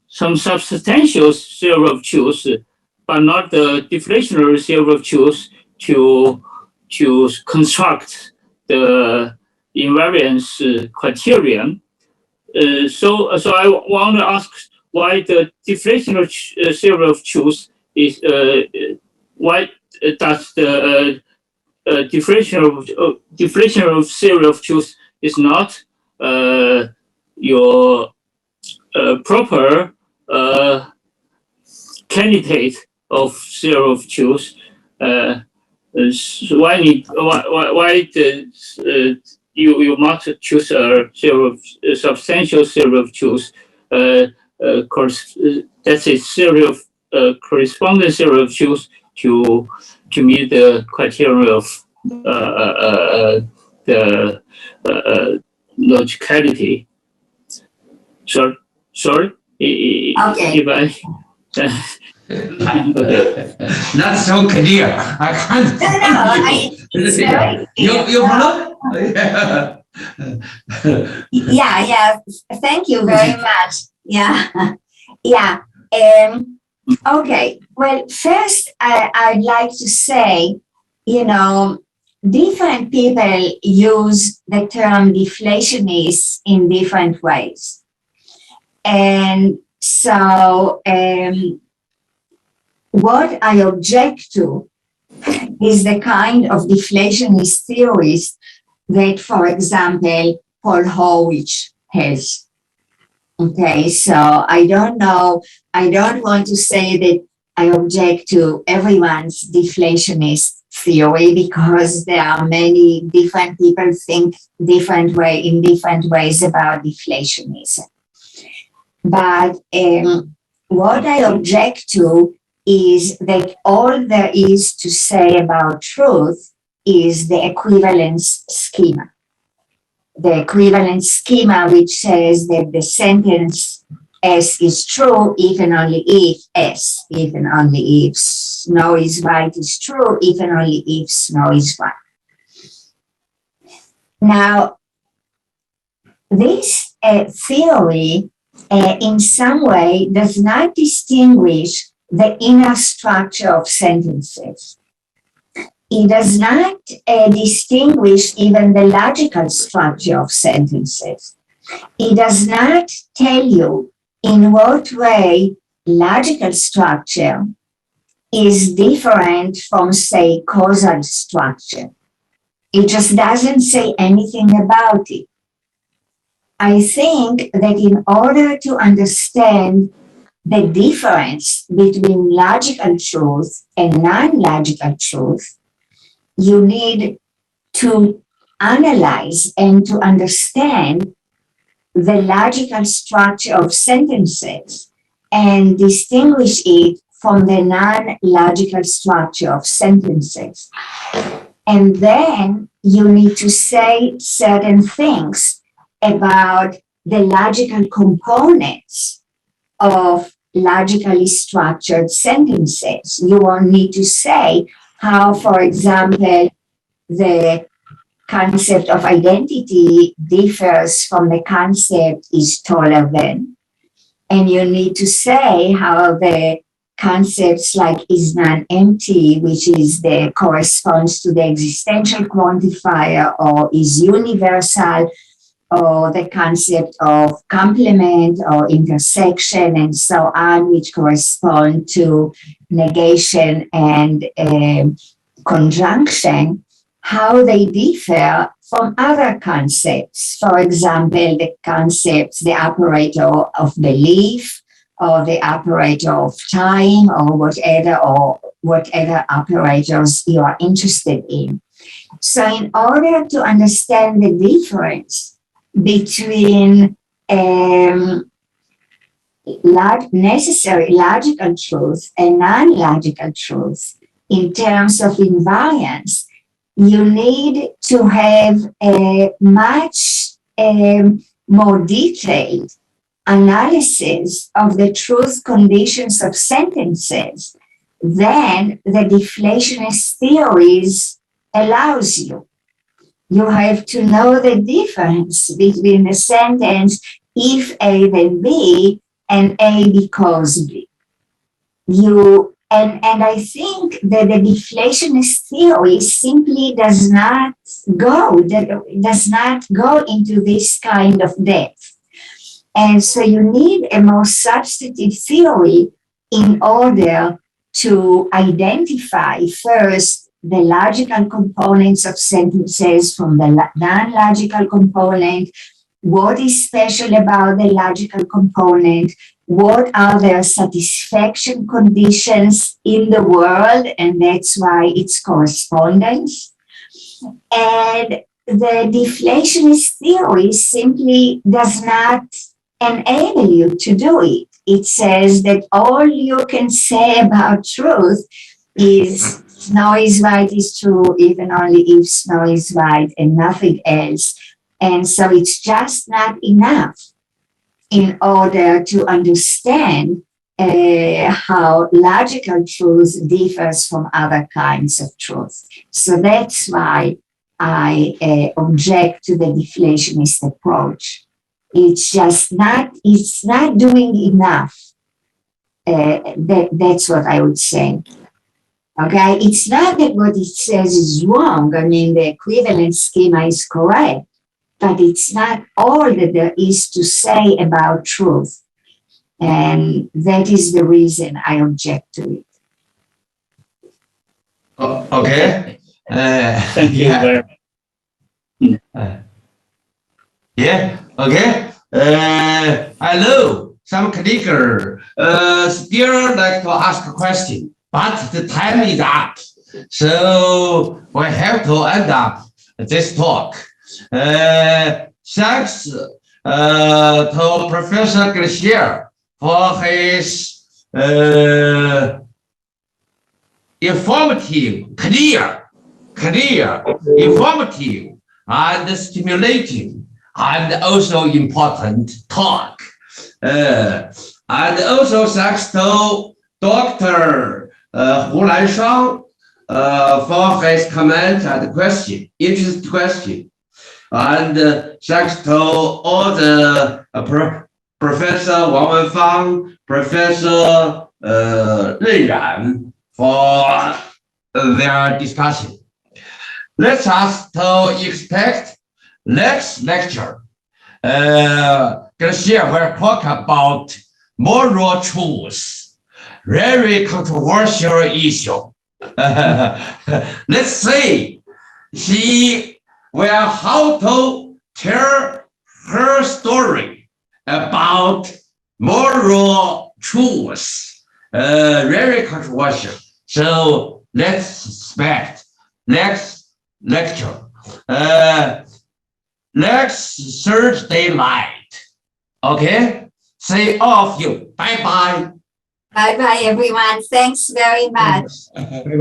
substantial theory of truth, but not the deflationary theory of truth to construct the invariance criterion. So I want to ask why the deflationary theory of truth is why does the deflationary theory of truth is not your proper candidate of theory of truth? Why you must choose a theory of substantial theory of truth? That's a theory of correspondence theory of truth to meet the criteria of the logicality. Sorry. Okay. If I. Not so clear. I can't. It's very You follow? Yeah. Thank you very much. Yeah. Okay. Well, first, I'd like to say, different people use the term deflationist in different ways. And so what I object to is the kind of deflationist theories that, for example, Paul Horwich has. Okay, so I don't want to say that I object to everyone's deflationist theory, because there are many different people think in different ways about deflationism. But what I object to is that all there is to say about truth is the equivalence schema. The equivalence schema which says that the sentence S is true if and only if S, if and only if Snow is white is true, if and only if Snow is white. Now, this theory in some way does not distinguish the inner structure of sentences. It does not distinguish even the logical structure of sentences. It does not tell you in what way logical structure is different from, say, causal structure. It just doesn't say anything about it. I think that in order to understand the difference between logical truth and non-logical truth, you need to analyze and to understand the logical structure of sentences and distinguish it from the non-logical structure of sentences. And then you need to say certain things about the logical components of logically structured sentences. You will need to say how, for example, the concept of identity differs from the concept is taller than. And you need to say how the concepts like is non-empty, which is the corresponds to the existential quantifier, or is universal, or the concept of complement or intersection and so on, which correspond to negation and conjunction, how they differ from other concepts. For example, the concepts, the operator of belief, or the operator of time, or whatever operators you are interested in. So in order to understand the difference between necessary logical truth and non-logical truth in terms of invariance, you need to have a much more detailed analysis of the truth conditions of sentences than the deflationist theories allows you. You have to know the difference between the sentence if A then B and A because B. And I think that the deflationist theory simply does not go into this kind of depth. And so you need a more substantive theory in order to identify first the logical components of sentences from the non-logical component. What is special about the logical component? What are their satisfaction conditions in the world? And that's why it's correspondence. And the deflationist theory simply does not enable you to do it. It says that all you can say about truth is Snow is white is true, even only if snow is white and nothing else. And so it's just not enough in order to understand how logical truth differs from other kinds of truth. So that's why I object to the deflationist approach. It's not doing enough. That's what I would say. Okay, it's not that what it says is wrong. I mean, the equivalent schema is correct, but it's not all that there is to say about truth. And that is the reason I object to it. Okay. Thank you very much. Yeah, okay. I know some colleagues still like to ask a question, but the time is up. So we have to end up this talk. Thanks to Professor Sher for his informative, clear, informative, and stimulating, and also important talk. And also thanks to Dr. Lanshuang for his comment and question, interesting question. And thanks to all the Professor Wang Wenfang, Professor Ren Ran for their discussion. Let's us to expect next lecture. Garcia will talk about moral truth, very controversial issue. Let's see, she will how to tell her story about moral truth, very controversial. So let's expect next lecture, next Thursday night. Okay, say all of you. Bye bye. Bye bye, everyone. Thanks very much.